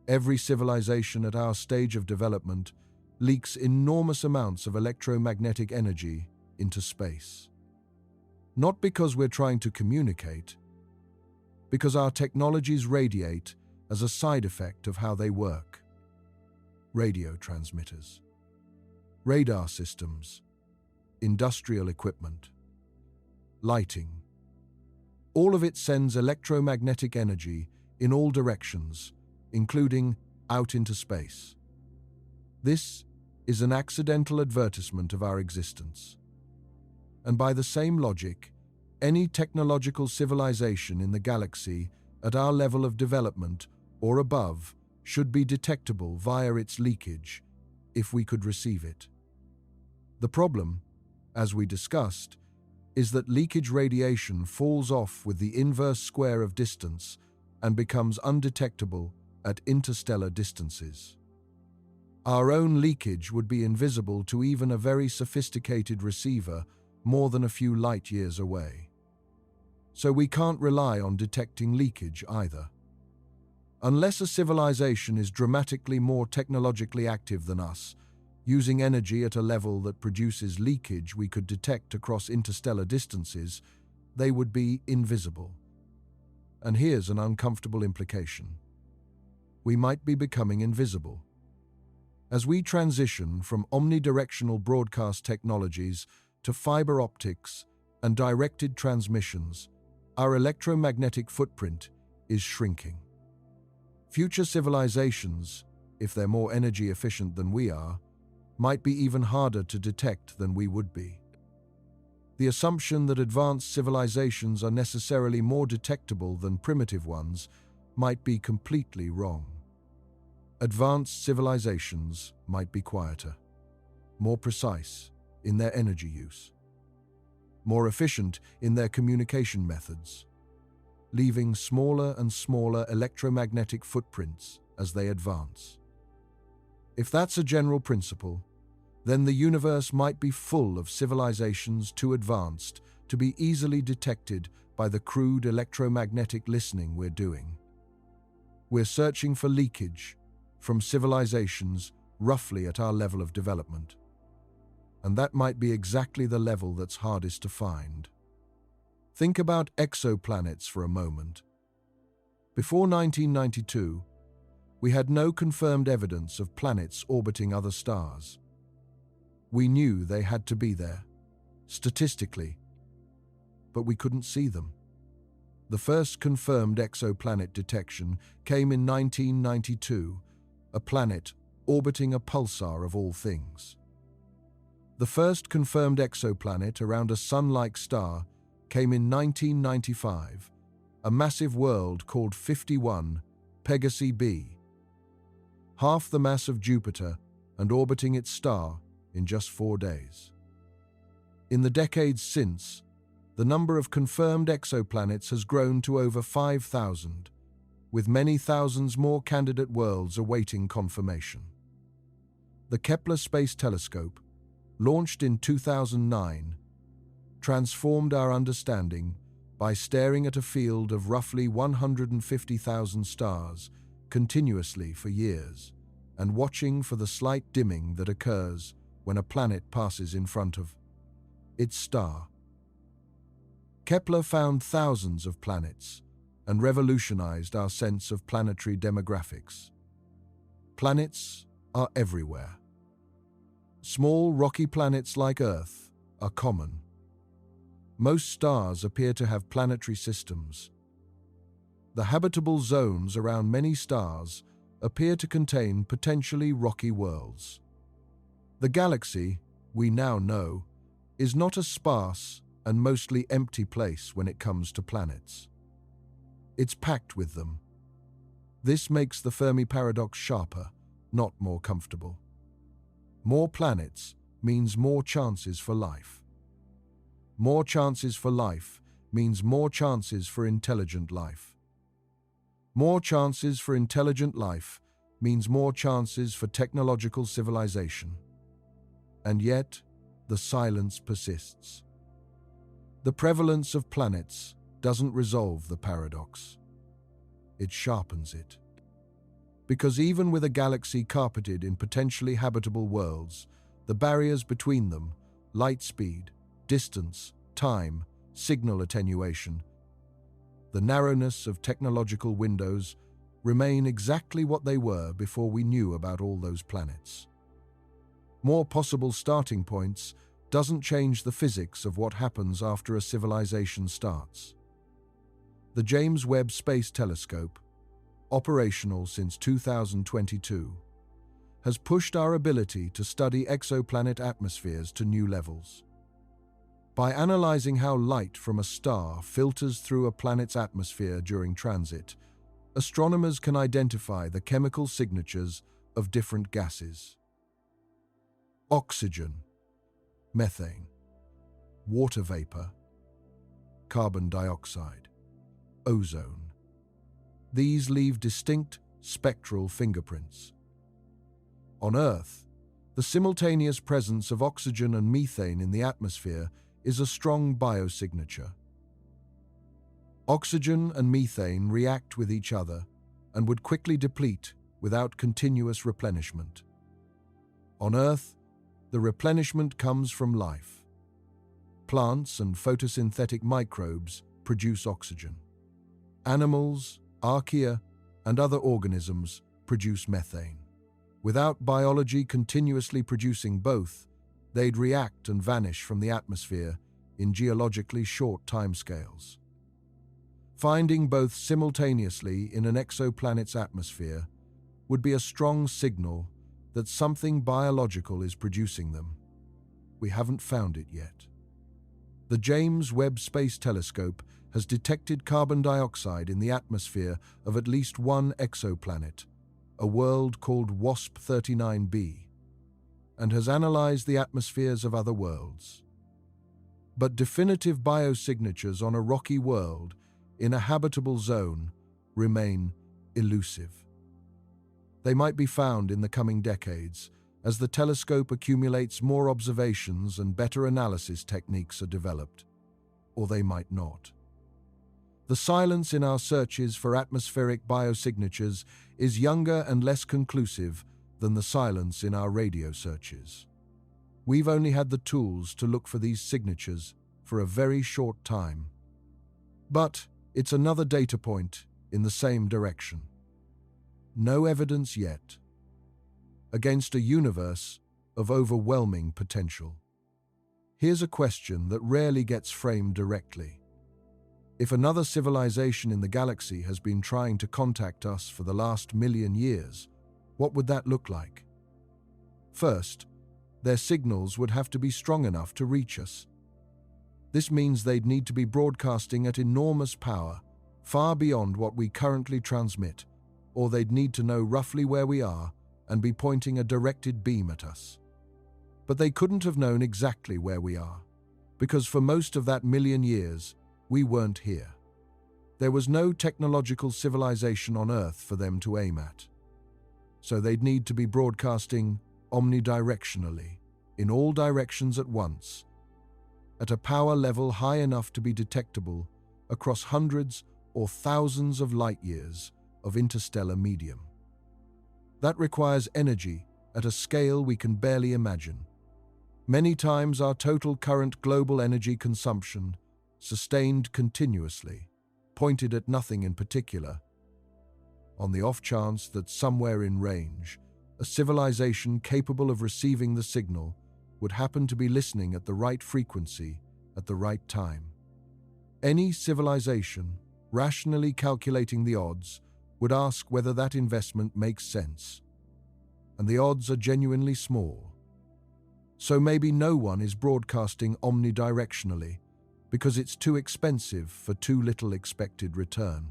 Every civilization at our stage of development leaks enormous amounts of electromagnetic energy into space. Not because we're trying to communicate, because our technologies radiate as a side effect of how they work. Radio transmitters, radar systems, industrial equipment, lighting. All of it sends electromagnetic energy in all directions, including out into space. This is an accidental advertisement of our existence. And by the same logic, any technological civilization in the galaxy at our level of development or above should be detectable via its leakage if we could receive it. The problem, as we discussed, is that leakage radiation falls off with the inverse square of distance and becomes undetectable at interstellar distances. Our own leakage would be invisible to even a very sophisticated receiver more than a few light years away. So we can't rely on detecting leakage either. Unless a civilization is dramatically more technologically active than us, using energy at a level that produces leakage we could detect across interstellar distances, they would be invisible. And here's an uncomfortable implication. We might be becoming invisible. As we transition from omnidirectional broadcast technologies to fiber optics and directed transmissions, our electromagnetic footprint is shrinking. Future civilizations, if they're more energy efficient than we are, might be even harder to detect than we would be. The assumption that advanced civilizations are necessarily more detectable than primitive ones might be completely wrong. Advanced civilizations might be quieter, more precise in their energy use, more efficient in their communication methods, leaving smaller and smaller electromagnetic footprints as they advance. If that's a general principle, then the universe might be full of civilizations too advanced to be easily detected by the crude electromagnetic listening we're doing. We're searching for leakage from civilizations roughly at our level of development. And that might be exactly the level that's hardest to find. Think about exoplanets for a moment. Before 1992, we had no confirmed evidence of planets orbiting other stars. We knew they had to be there, statistically, but we couldn't see them. The first confirmed exoplanet detection came in 1992, a planet orbiting a pulsar of all things. The first confirmed exoplanet around a sun-like star came in 1995, a massive world called 51 Pegasi b, half the mass of Jupiter and orbiting its star in just 4 days. In the decades since, the number of confirmed exoplanets has grown to over 5,000, with many thousands more candidate worlds awaiting confirmation. The Kepler Space Telescope, launched in 2009, transformed our understanding by staring at a field of roughly 150,000 stars continuously for years and watching for the slight dimming that occurs when a planet passes in front of its star. Kepler found thousands of planets and revolutionized our sense of planetary demographics. Planets are everywhere. Small rocky planets like Earth are common. Most stars appear to have planetary systems. The habitable zones around many stars appear to contain potentially rocky worlds. The galaxy, we now know, is not a sparse and mostly empty place when it comes to planets. It's packed with them. This makes the Fermi paradox sharper, not more comfortable. More planets means more chances for life. More chances for life means more chances for intelligent life. More chances for intelligent life means more chances for technological civilization. And yet, the silence persists. The prevalence of planets doesn't resolve the paradox. It sharpens it. Because even with a galaxy carpeted in potentially habitable worlds, the barriers between them, light speed, distance, time, signal attenuation, the narrowness of technological windows, remain exactly what they were before we knew about all those planets. More possible starting points doesn't change the physics of what happens after a civilization starts. The James Webb Space Telescope, operational since 2022, has pushed our ability to study exoplanet atmospheres to new levels. By analyzing how light from a star filters through a planet's atmosphere during transit, astronomers can identify the chemical signatures of different gases. Oxygen, methane, water vapor, carbon dioxide, ozone. These leave distinct spectral fingerprints. On Earth, the simultaneous presence of oxygen and methane in the atmosphere is a strong biosignature. Oxygen and methane react with each other and would quickly deplete without continuous replenishment. On Earth, the replenishment comes from life. Plants and photosynthetic microbes produce oxygen. Animals, archaea, and other organisms produce methane. Without biology continuously producing both, they'd react and vanish from the atmosphere in geologically short timescales. Finding both simultaneously in an exoplanet's atmosphere would be a strong signal that something biological is producing them. We haven't found it yet. The James Webb Space Telescope has detected carbon dioxide in the atmosphere of at least one exoplanet, a world called WASP-39b, and has analyzed the atmospheres of other worlds. But definitive biosignatures on a rocky world in a habitable zone remain elusive. They might be found in the coming decades as the telescope accumulates more observations and better analysis techniques are developed, or they might not. The silence in our searches for atmospheric biosignatures is younger and less conclusive than the silence in our radio searches. We've only had the tools to look for these signatures for a very short time. But it's another data point in the same direction. No evidence yet, against a universe of overwhelming potential. Here's a question that rarely gets framed directly. If another civilization in the galaxy has been trying to contact us for the last million years, what would that look like? First, their signals would have to be strong enough to reach us. This means they'd need to be broadcasting at enormous power, far beyond what we currently transmit, or they'd need to know roughly where we are and be pointing a directed beam at us. But they couldn't have known exactly where we are, because for most of that million years, we weren't here. There was no technological civilization on Earth for them to aim at. So they'd need to be broadcasting omnidirectionally, in all directions at once, at a power level high enough to be detectable across hundreds or thousands of light years of interstellar medium. That requires energy at a scale we can barely imagine. Many times our total current global energy consumption, sustained continuously, pointed at nothing in particular. On the off chance that somewhere in range, a civilization capable of receiving the signal would happen to be listening at the right frequency at the right time. Any civilization, rationally calculating the odds, would ask whether that investment makes sense. And the odds are genuinely small. So maybe no one is broadcasting omnidirectionally because it's too expensive for too little expected return.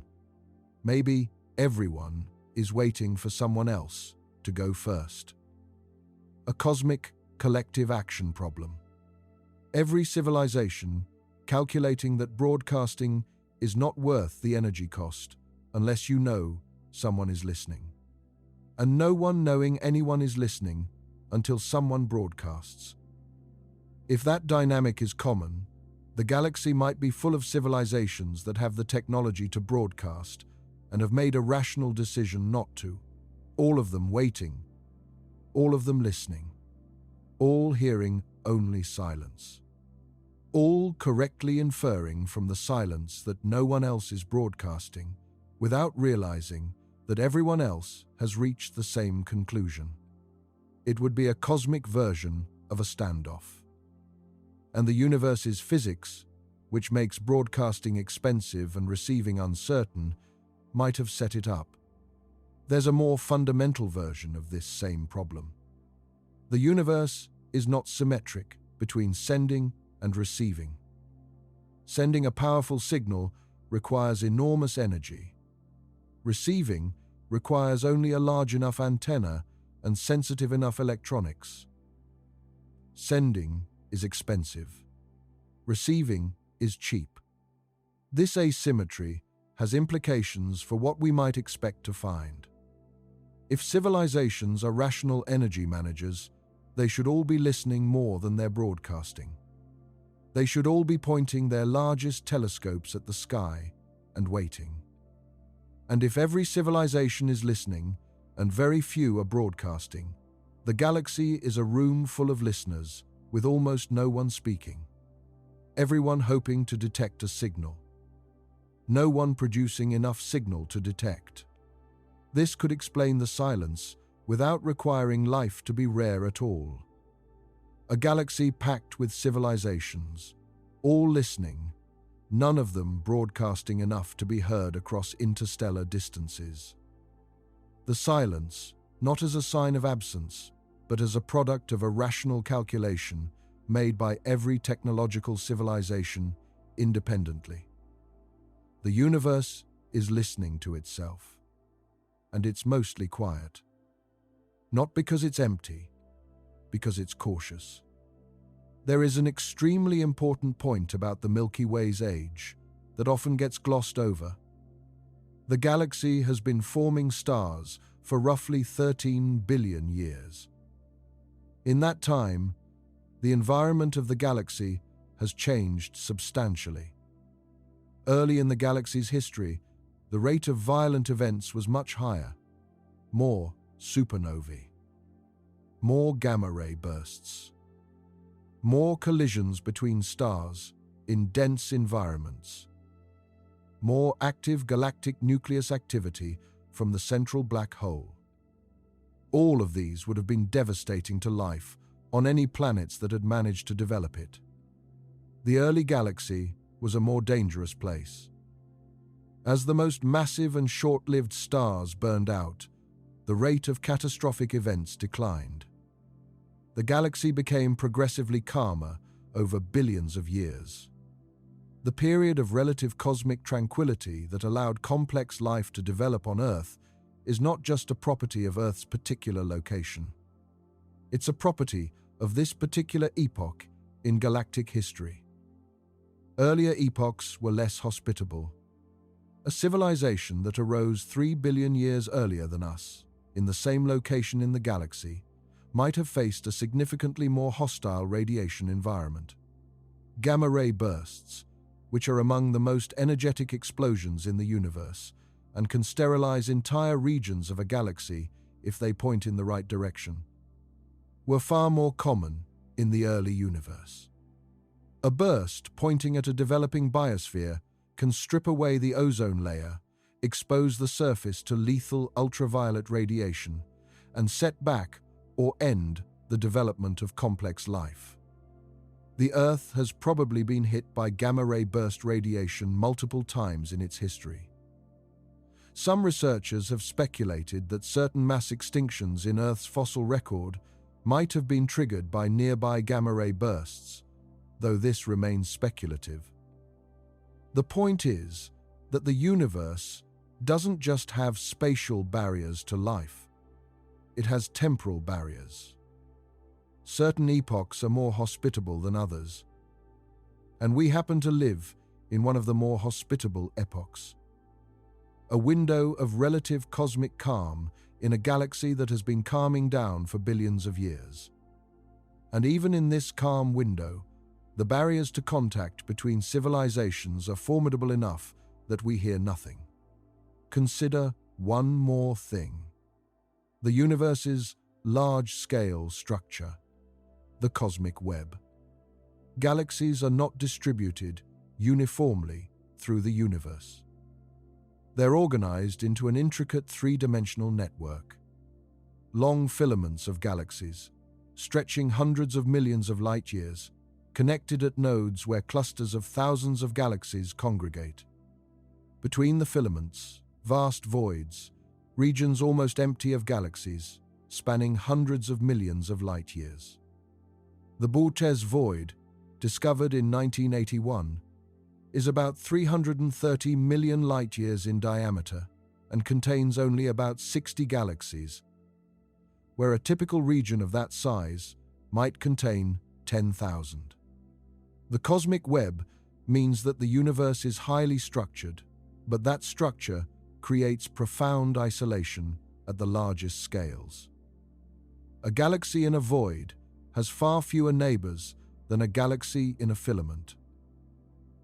Maybe everyone is waiting for someone else to go first. A cosmic collective action problem. Every civilization calculating that broadcasting is not worth the energy cost unless you know someone is listening. And no one knowing anyone is listening until someone broadcasts. If that dynamic is common, the galaxy might be full of civilizations that have the technology to broadcast and have made a rational decision not to. All of them waiting, all of them listening, all hearing only silence. all correctly inferring from the silence that no one else is broadcasting, without realizing that everyone else has reached the same conclusion. It would be a cosmic version of a standoff. And the universe's physics, which makes broadcasting expensive and receiving uncertain, might have set it up. There's a more fundamental version of this same problem. The universe is not symmetric between sending and receiving. Sending a powerful signal requires enormous energy. Receiving requires only a large enough antenna and sensitive enough electronics. Sending is expensive. Receiving is cheap. This asymmetry has implications for what we might expect to find. If civilizations are rational energy managers, they should all be listening more than they're broadcasting. They should all be pointing their largest telescopes at the sky and waiting. And if every civilization is listening and very few are broadcasting, the galaxy is a room full of listeners with almost no one speaking. Everyone hoping to detect a signal. No one producing enough signal to detect. This could explain the silence without requiring life to be rare at all. A galaxy packed with civilizations, all listening, none of them broadcasting enough to be heard across interstellar distances. The silence, not as a sign of absence, but as a product of a rational calculation made by every technological civilization independently. The universe is listening to itself, and it's mostly quiet. Not because it's empty, because it's cautious. There is an extremely important point about the Milky Way's age that often gets glossed over. The galaxy has been forming stars for roughly 13 billion years. In that time, the environment of the galaxy has changed substantially. Early in the galaxy's history, the rate of violent events was much higher. More supernovae. More gamma-ray bursts. More collisions between stars in dense environments. More active galactic nucleus activity from the central black hole. All of these would have been devastating to life on any planets that had managed to develop it. The early galaxy was a more dangerous place. As the most massive and short-lived stars burned out, the rate of catastrophic events declined. The galaxy became progressively calmer over billions of years. The period of relative cosmic tranquility that allowed complex life to develop on Earth is not just a property of Earth's particular location. It's a property of this particular epoch in galactic history. Earlier epochs were less hospitable. A civilization that arose 3 billion years earlier than us, in the same location in the galaxy, might have faced a significantly more hostile radiation environment. Gamma-ray bursts, which are among the most energetic explosions in the universe and can sterilize entire regions of a galaxy if they point in the right direction, were far more common in the early universe. A burst pointing at a developing biosphere can strip away the ozone layer, expose the surface to lethal ultraviolet radiation, and set back or end the development of complex life. The Earth has probably been hit by gamma-ray burst radiation multiple times in its history. Some researchers have speculated that certain mass extinctions in Earth's fossil record might have been triggered by nearby gamma-ray bursts, though this remains speculative. The point is that the universe doesn't just have spatial barriers to life. It has temporal barriers. Certain epochs are more hospitable than others, and we happen to live in one of the more hospitable epochs. A window of relative cosmic calm in a galaxy that has been calming down for billions of years. And even in this calm window, the barriers to contact between civilizations are formidable enough that we hear nothing. Consider one more thing. The universe's large-scale structure, the cosmic web. Galaxies are not distributed uniformly through the universe. They're organized into an intricate three-dimensional network. Long filaments of galaxies, stretching hundreds of millions of light-years, connected at nodes where clusters of thousands of galaxies congregate. Between the filaments, vast voids, regions almost empty of galaxies, spanning hundreds of millions of light-years. The Bourtez void, discovered in 1981, is about 330 million light-years in diameter and contains only about 60 galaxies, where a typical region of that size might contain 10,000. The cosmic web means that the universe is highly structured, but that structure creates profound isolation at the largest scales. A galaxy in a void has far fewer neighbors than a galaxy in a filament.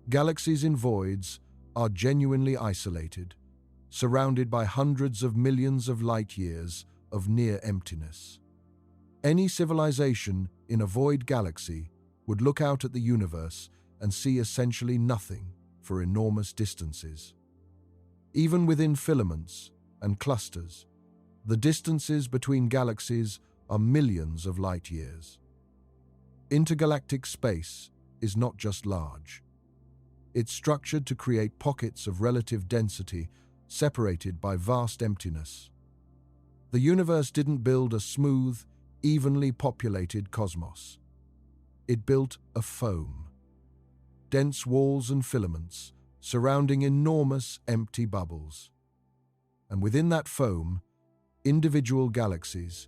Galaxies in voids are genuinely isolated, surrounded by hundreds of millions of light-years of near emptiness. Any civilization in a void galaxy would look out at the universe and see essentially nothing for enormous distances. Even within filaments and clusters, the distances between galaxies are millions of light-years. Intergalactic space is not just large. It's structured to create pockets of relative density separated by vast emptiness. The universe didn't build a smooth, evenly populated cosmos. It built a foam. Dense walls and filaments surrounding enormous empty bubbles. And within that foam, individual galaxies,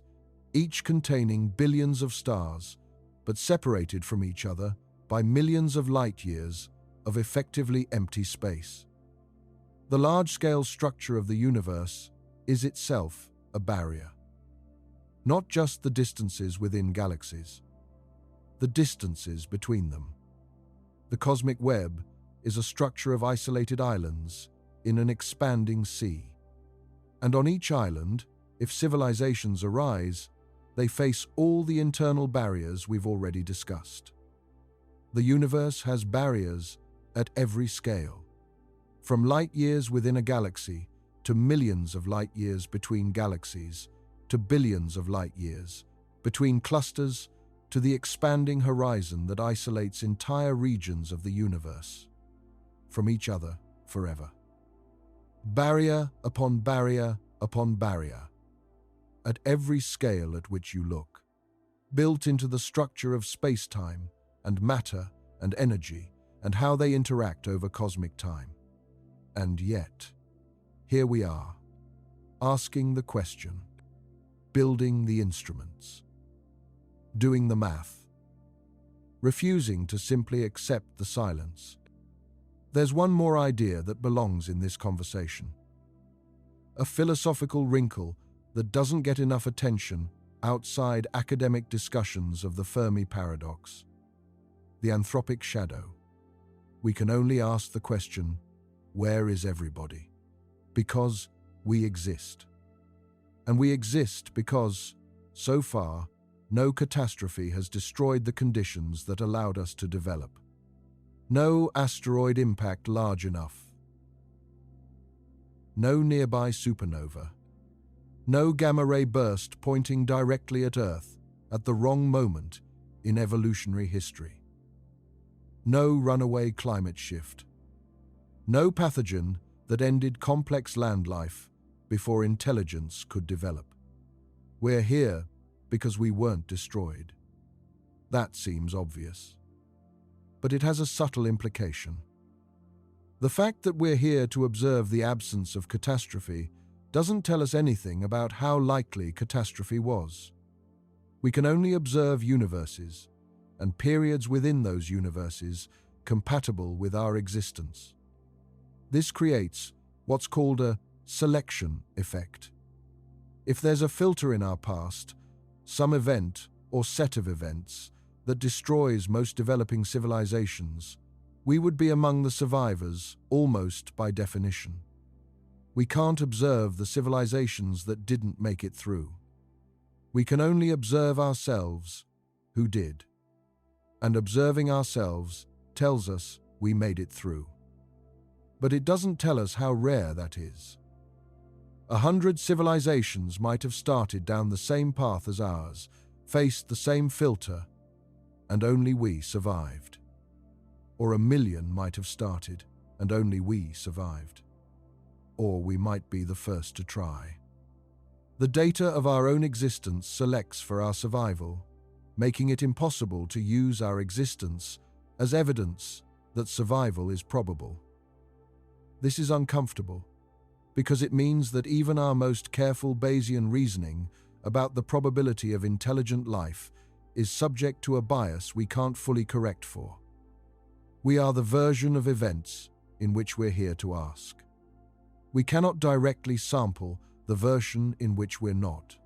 each containing billions of stars, but separated from each other by millions of light-years of effectively empty space. The large-scale structure of the universe is itself a barrier. Not just the distances within galaxies, the distances between them. The cosmic web is a structure of isolated islands in an expanding sea. And on each island, if civilizations arise, they face all the internal barriers we've already discussed. The universe has barriers at every scale, from light-years within a galaxy to millions of light-years between galaxies, to billions of light-years, between clusters, to the expanding horizon that isolates entire regions of the universe from each other forever. Barrier upon barrier upon barrier, at every scale at which you look, built into the structure of space-time and matter and energy and how they interact over cosmic time. And yet, here we are, asking the question, building the instruments, doing the math, refusing to simply accept the silence. There's one more idea that belongs in this conversation. A philosophical wrinkle that doesn't get enough attention outside academic discussions of the Fermi paradox. The anthropic shadow. We can only ask the question, where is everybody? Because we exist. And we exist because, so far, no catastrophe has destroyed the conditions that allowed us to develop. No asteroid impact large enough. No nearby supernova. No gamma-ray burst pointing directly at Earth at the wrong moment in evolutionary history. No runaway climate shift. No pathogen that ended complex land life before intelligence could develop. We're here because we weren't destroyed. That seems obvious. But it has a subtle implication. The fact that we're here to observe the absence of catastrophe doesn't tell us anything about how likely catastrophe was. We can only observe universes and periods within those universes compatible with our existence. This creates what's called a selection effect. If there's a filter in our past, some event or set of events that destroys most developing civilizations, we would be among the survivors almost by definition. We can't observe the civilizations that didn't make it through. We can only observe ourselves who did. and observing ourselves tells us we made it through. But it doesn't tell us how rare that is. 100 civilizations might have started down the same path as ours, faced the same filter, and only we survived. Or 1,000,000 might have started, and only we survived. Or we might be the first to try. The data of our own existence selects for our survival, making it impossible to use our existence as evidence that survival is probable. This is uncomfortable, because it means that even our most careful Bayesian reasoning about the probability of intelligent life is subject to a bias we can't fully correct for. We are the version of events in which we're here to ask. We cannot directly sample the version in which we're not.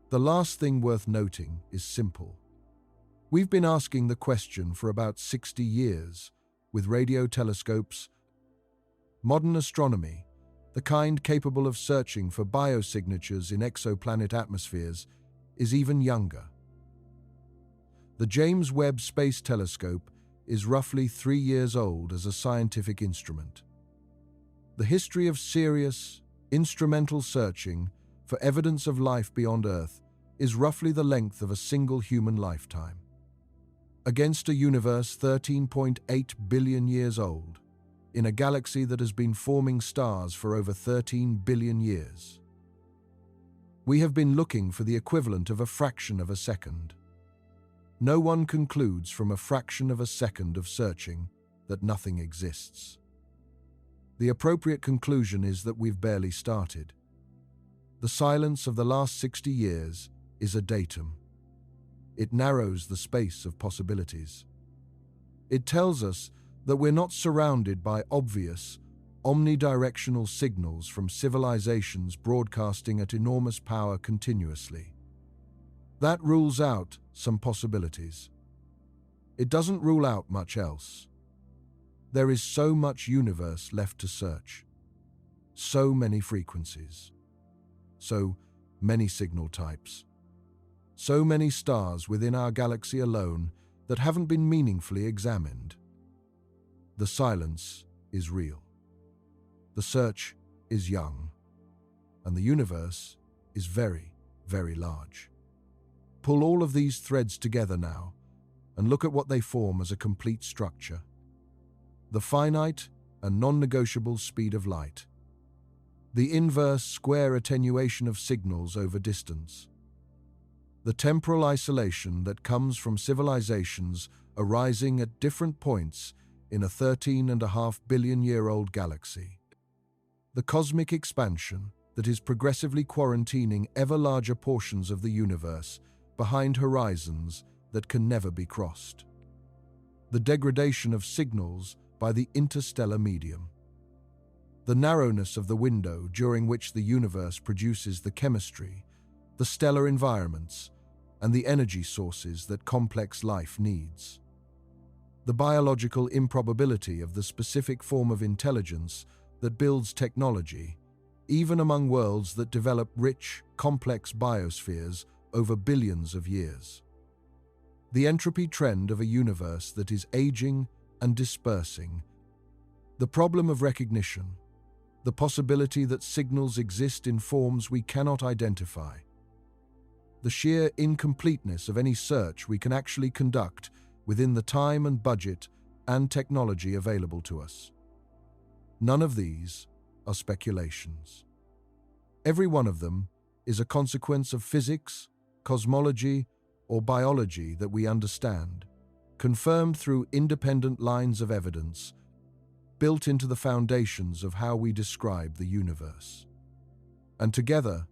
The last thing worth noting is simple. We've been asking the question for about 60 years, with radio telescopes. Modern astronomy, the kind capable of searching for biosignatures in exoplanet atmospheres, is even younger. The James Webb Space Telescope is roughly 3 years old as a scientific instrument. The history of serious, instrumental searching for evidence of life beyond Earth is roughly the length of a single human lifetime. Against a universe 13.8 billion years old, in a galaxy that has been forming stars for over 13 billion years. We have been looking for the equivalent of a fraction of a second. No one concludes from a fraction of a second of searching that nothing exists. The appropriate conclusion is that we've barely started. The silence of the last 60 years is a datum. It narrows the space of possibilities. It tells us that we're not surrounded by obvious, omnidirectional signals from civilizations broadcasting at enormous power continuously. That rules out some possibilities. It doesn't rule out much else. There is so much universe left to search. So many frequencies. So many signal types. So many stars within our galaxy alone that haven't been meaningfully examined. The silence is real. The search is young. And the universe is very, very large. Pull all of these threads together now and look at what they form as a complete structure. The finite and non-negotiable speed of light. The inverse square attenuation of signals over distance. The temporal isolation that comes from civilizations arising at different points in a 13.5 billion-year-old galaxy. The cosmic expansion that is progressively quarantining ever larger portions of the universe behind horizons that can never be crossed. The degradation of signals by the interstellar medium. The narrowness of the window during which the universe produces the chemistry, the stellar environments, and the energy sources that complex life needs. The biological improbability of the specific form of intelligence that builds technology, even among worlds that develop rich, complex biospheres over billions of years. The entropy trend of a universe that is aging and dispersing. The problem of recognition. The possibility that signals exist in forms we cannot identify. The sheer incompleteness of any search we can actually conduct within the time and budget and technology available to us. None of these are speculations. Every one of them is a consequence of physics, cosmology, or biology that we understand, confirmed through independent lines of evidence, built into the foundations of how we describe the universe. And together,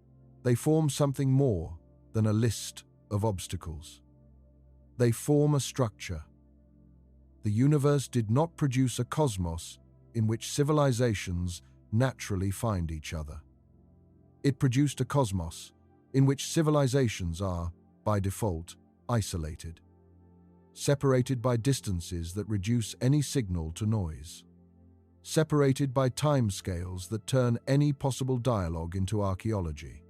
they form something more than a list of obstacles. They form a structure. The universe did not produce a cosmos in which civilizations naturally find each other. It produced a cosmos in which civilizations are, by default, isolated, separated by distances that reduce any signal to noise, separated by timescales that turn any possible dialogue into archaeology,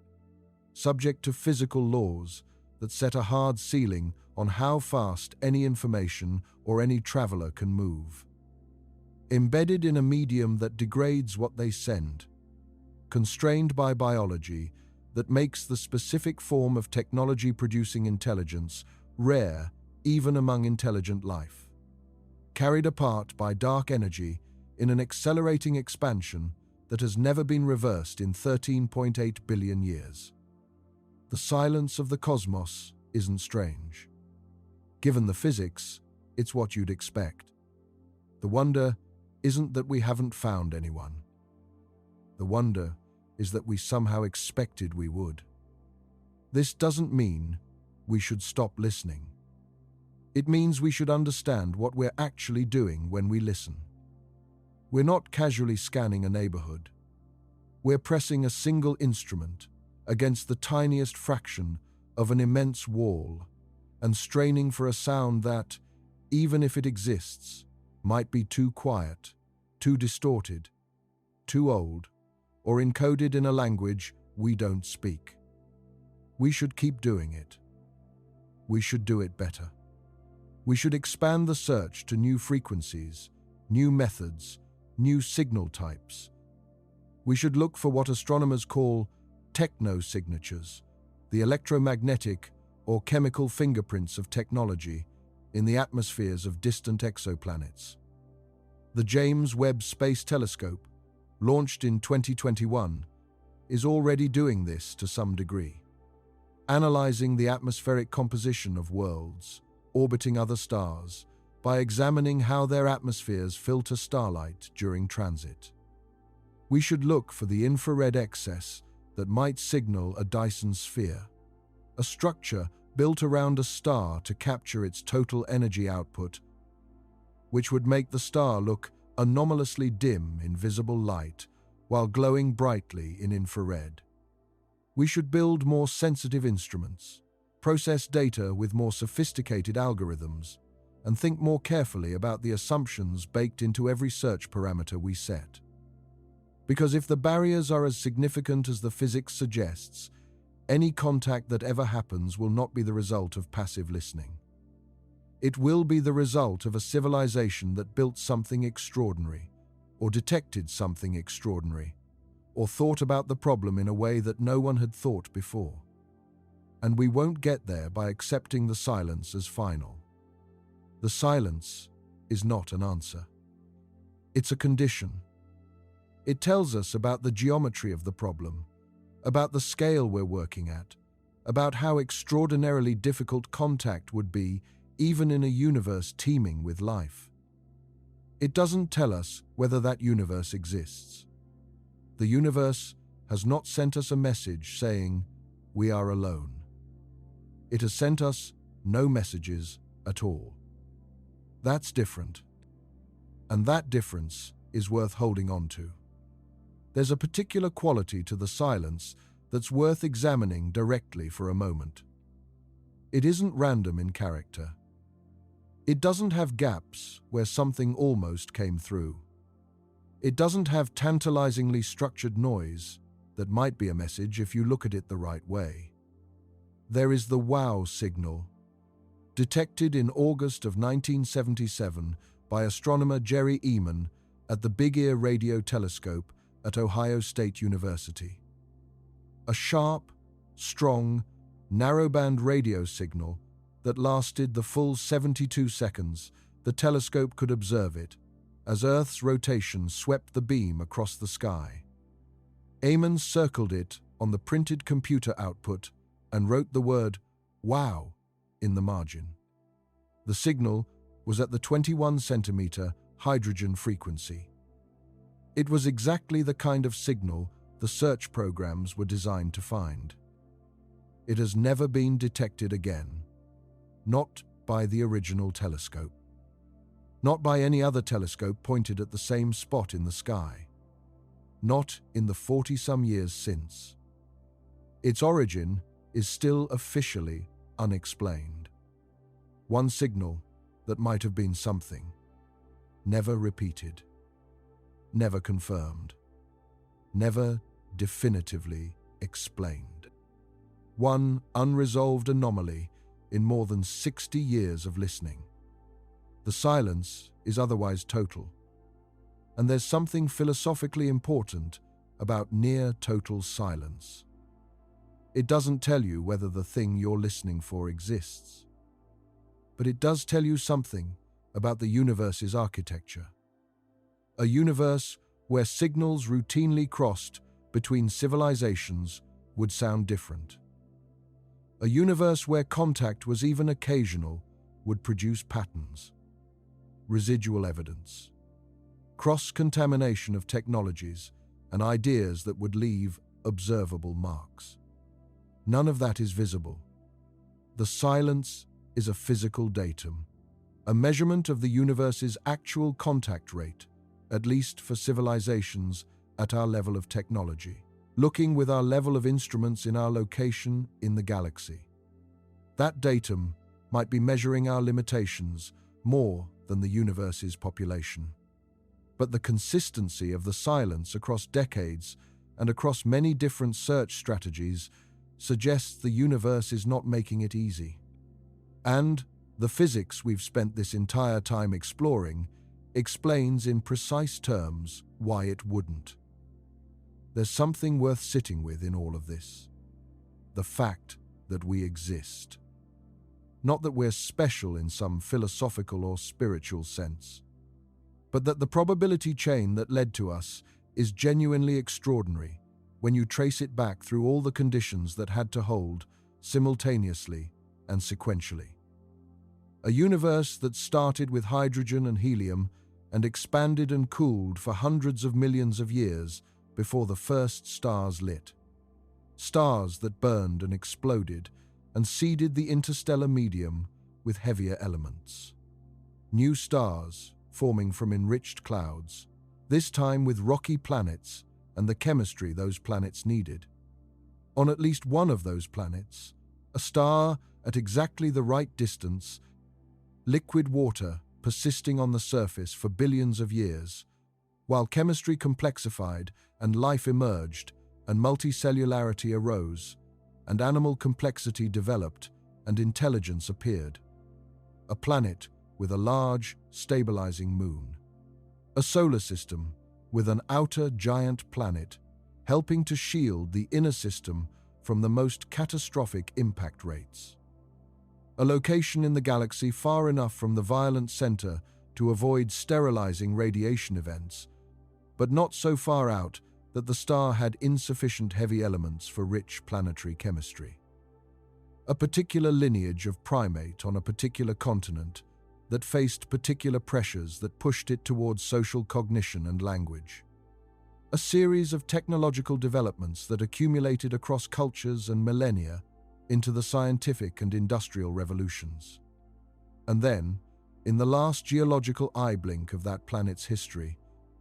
subject to physical laws that set a hard ceiling on how fast any information or any traveler can move. Embedded in a medium that degrades what they send, constrained by biology that makes the specific form of technology-producing intelligence rare even among intelligent life. Carried apart by dark energy in an accelerating expansion that has never been reversed in 13.8 billion years. The silence of the cosmos isn't strange. Given the physics, it's what you'd expect. The wonder isn't that we haven't found anyone. The wonder is that we somehow expected we would. This doesn't mean we should stop listening. It means we should understand what we're actually doing when we listen. We're not casually scanning a neighborhood. We're pressing a single instrument against the tiniest fraction of an immense wall and straining for a sound that, even if it exists, might be too quiet, too distorted, too old, or encoded in a language we don't speak. We should keep doing it. We should do it better. We should expand the search to new frequencies, new methods, new signal types. We should look for what astronomers call techno-signatures, the electromagnetic or chemical fingerprints of technology in the atmospheres of distant exoplanets. The James Webb Space Telescope, launched in 2021, is already doing this to some degree, analyzing the atmospheric composition of worlds orbiting other stars by examining how their atmospheres filter starlight during transit. We should look for the infrared excess that might signal a Dyson sphere, a structure built around a star to capture its total energy output, which would make the star look anomalously dim in visible light while glowing brightly in infrared. We should build more sensitive instruments, process data with more sophisticated algorithms, and think more carefully about the assumptions baked into every search parameter we set. Because if the barriers are as significant as the physics suggests, any contact that ever happens will not be the result of passive listening. It will be the result of a civilization that built something extraordinary, or detected something extraordinary, or thought about the problem in a way that no one had thought before. And we won't get there by accepting the silence as final. The silence is not an answer. It's a condition. It tells us about the geometry of the problem, about the scale we're working at, about how extraordinarily difficult contact would be even in a universe teeming with life. It doesn't tell us whether that universe exists. The universe has not sent us a message saying, "We are alone." It has sent us no messages at all. That's different. And that difference is worth holding on to. There's a particular quality to the silence that's worth examining directly for a moment. It isn't random in character. It doesn't have gaps where something almost came through. It doesn't have tantalizingly structured noise that might be a message if you look at it the right way. There is the wow signal, detected in August of 1977 by astronomer Jerry Eman at the Big Ear Radio Telescope at Ohio State University. A sharp, strong, narrowband radio signal that lasted the full 72 seconds the telescope could observe it as Earth's rotation swept the beam across the sky. Eman circled it on the printed computer output and wrote the word "wow" in the margin. The signal was at the 21-centimeter hydrogen frequency. It was exactly the kind of signal the search programs were designed to find. It has never been detected again, not by the original telescope, not by any other telescope pointed at the same spot in the sky, not in the 40-some years since. Its origin is still officially unexplained. One signal that might have been something, never repeated, never confirmed, never definitively explained. one unresolved anomaly in more than 60 years of listening. The silence is otherwise total. And there's something philosophically important about near-total silence. It doesn't tell you whether the thing you're listening for exists. But it does tell you something about the universe's architecture. A universe where signals routinely crossed between civilizations would sound different. A universe where contact was even occasional would produce patterns, residual evidence, cross-contamination of technologies, and ideas that would leave observable marks. None of that is visible. The silence is a physical datum, a measurement of the universe's actual contact rate, at least for civilizations at our level of technology, looking with our level of instruments in our location in the galaxy. That datum might be measuring our limitations more than the universe's population. But the consistency of the silence across decades and across many different search strategies suggests the universe is not making it easy. And the physics we've spent this entire time exploring explains in precise terms why it wouldn't. There's something worth sitting with in all of this. The fact that we exist. Not that we're special in some philosophical or spiritual sense, but that the probability chain that led to us is genuinely extraordinary when you trace it back through all the conditions that had to hold simultaneously and sequentially. A universe that started with hydrogen and helium and expanded and cooled for hundreds of millions of years before the first stars lit. Stars that burned and exploded and seeded the interstellar medium with heavier elements. New stars forming from enriched clouds, this time with rocky planets and the chemistry those planets needed. On at least one of those planets, a star at exactly the right distance, liquid water persisting on the surface for billions of years, while chemistry complexified and life emerged and multicellularity arose, and animal complexity developed and intelligence appeared. A planet with a large, stabilizing moon. A solar system with an outer giant planet helping to shield the inner system from the most catastrophic impact rates. A location in the galaxy far enough from the violent center to avoid sterilizing radiation events, but not so far out that the star had insufficient heavy elements for rich planetary chemistry. A particular lineage of primate on a particular continent that faced particular pressures that pushed it towards social cognition and language. A series of technological developments that accumulated across cultures and millennia into the scientific and industrial revolutions. And then, in the last geological eye blink of that planet's history,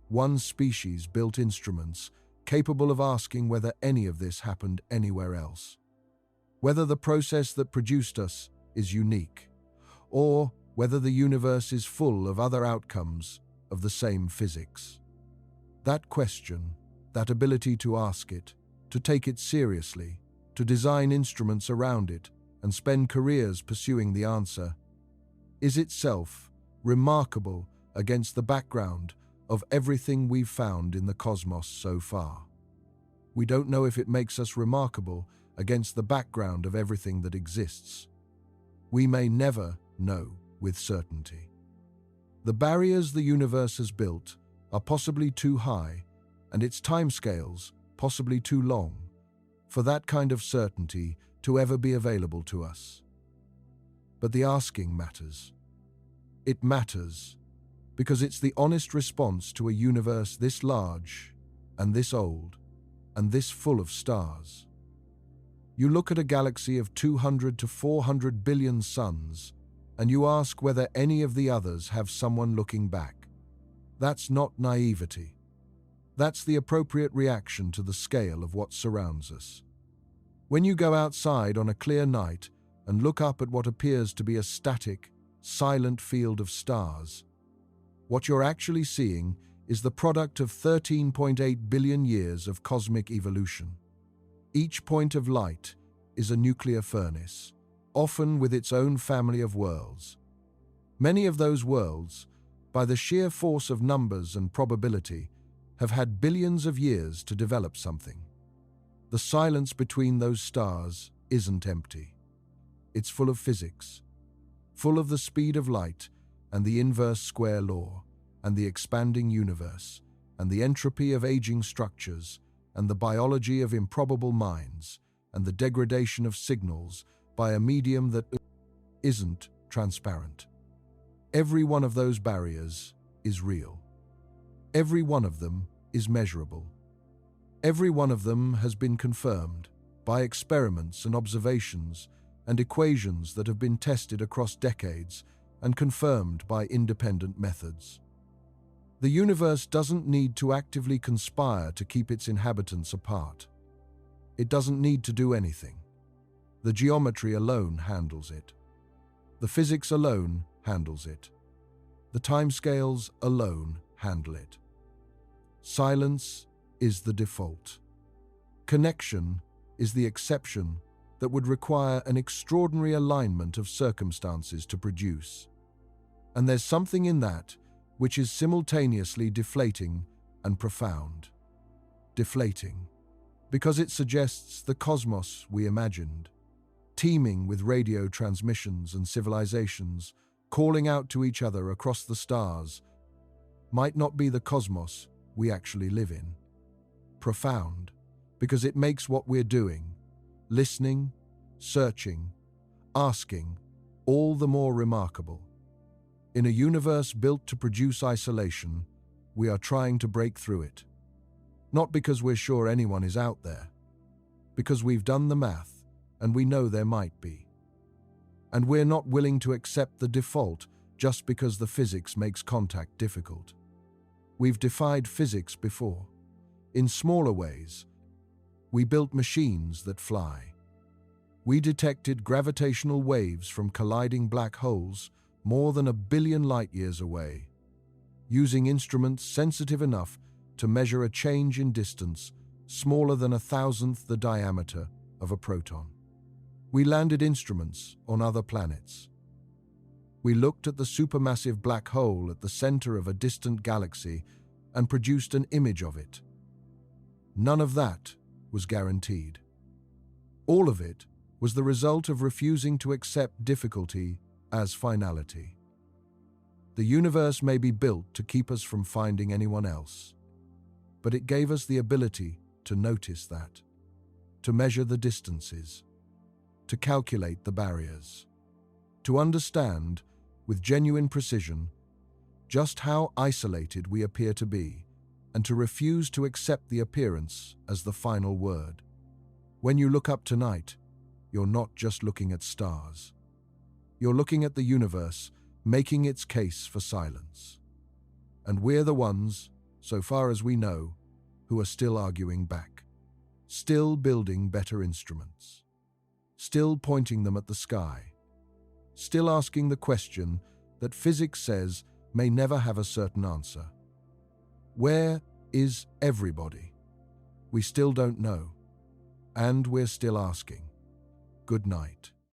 one species built instruments capable of asking whether any of this happened anywhere else. Whether the process that produced us is unique, or whether the universe is full of other outcomes of the same physics. That question, that ability to ask it, to take it seriously, to design instruments around it, and spend careers pursuing the answer, is itself remarkable against the background of everything we've found in the cosmos so far. We don't know if it makes us remarkable against the background of everything that exists. We may never know with certainty. The barriers the universe has built are possibly too high, and its timescales possibly too long, for that kind of certainty to ever be available to us. But the asking matters. It matters because it's the honest response to a universe this large and this old and this full of stars. You look at a galaxy of 200 to 400 billion suns, and you ask whether any of the others have someone looking back. That's not naivety. That's the appropriate reaction to the scale of what surrounds us. When you go outside on a clear night and look up at what appears to be a static, silent field of stars, what you're actually seeing is the product of 13.8 billion years of cosmic evolution. Each point of light is a nuclear furnace, often with its own family of worlds. Many of those worlds, by the sheer force of numbers and probability, have had billions of years to develop something. The silence between those stars isn't empty. It's full of physics, full of the speed of light and the inverse square law, and the expanding universe, and the entropy of aging structures, and the biology of improbable minds, and the degradation of signals by a medium that isn't transparent. Every one of those barriers is real. Every one of them is measurable. Every one of them has been confirmed by experiments and observations and equations that have been tested across decades and confirmed by independent methods. The universe doesn't need to actively conspire to keep its inhabitants apart. It doesn't need to do anything. The geometry alone handles it. The physics alone handles it. The timescales alone handle it. Silence is the default. Connection is the exception that would require an extraordinary alignment of circumstances to produce. And there's something in that which is simultaneously deflating and profound. Deflating, because it suggests the cosmos we imagined, teeming with radio transmissions and civilizations, calling out to each other across the stars, might not be the cosmos we actually live in. Profound, because it makes what we're doing, listening, searching, asking, all the more remarkable. In a universe built to produce isolation, we are trying to break through it. Not because we're sure anyone is out there, because we've done the math and we know there might be. And we're not willing to accept the default just because the physics makes contact difficult. We've defied physics before. In smaller ways, we built machines that fly. We detected gravitational waves from colliding black holes more than 1 billion light-years away, using instruments sensitive enough to measure a change in distance smaller than 1,000th the diameter of a proton. We landed instruments on other planets. We looked at the supermassive black hole at the center of a distant galaxy and produced an image of it. None of that was guaranteed. All of it was the result of refusing to accept difficulty as finality. The universe may be built to keep us from finding anyone else, but it gave us the ability to notice that, to measure the distances, to calculate the barriers, to understand with genuine precision just how isolated we appear to be, and to refuse to accept the appearance as the final word. When you look up tonight, you're not just looking at stars. You're looking at the universe making its case for silence. And we're the ones, so far as we know, who are still arguing back, still building better instruments, still pointing them at the sky, still asking the question that physics says may never have a certain answer. Where is everybody? We still don't know, and we're still asking. Good night.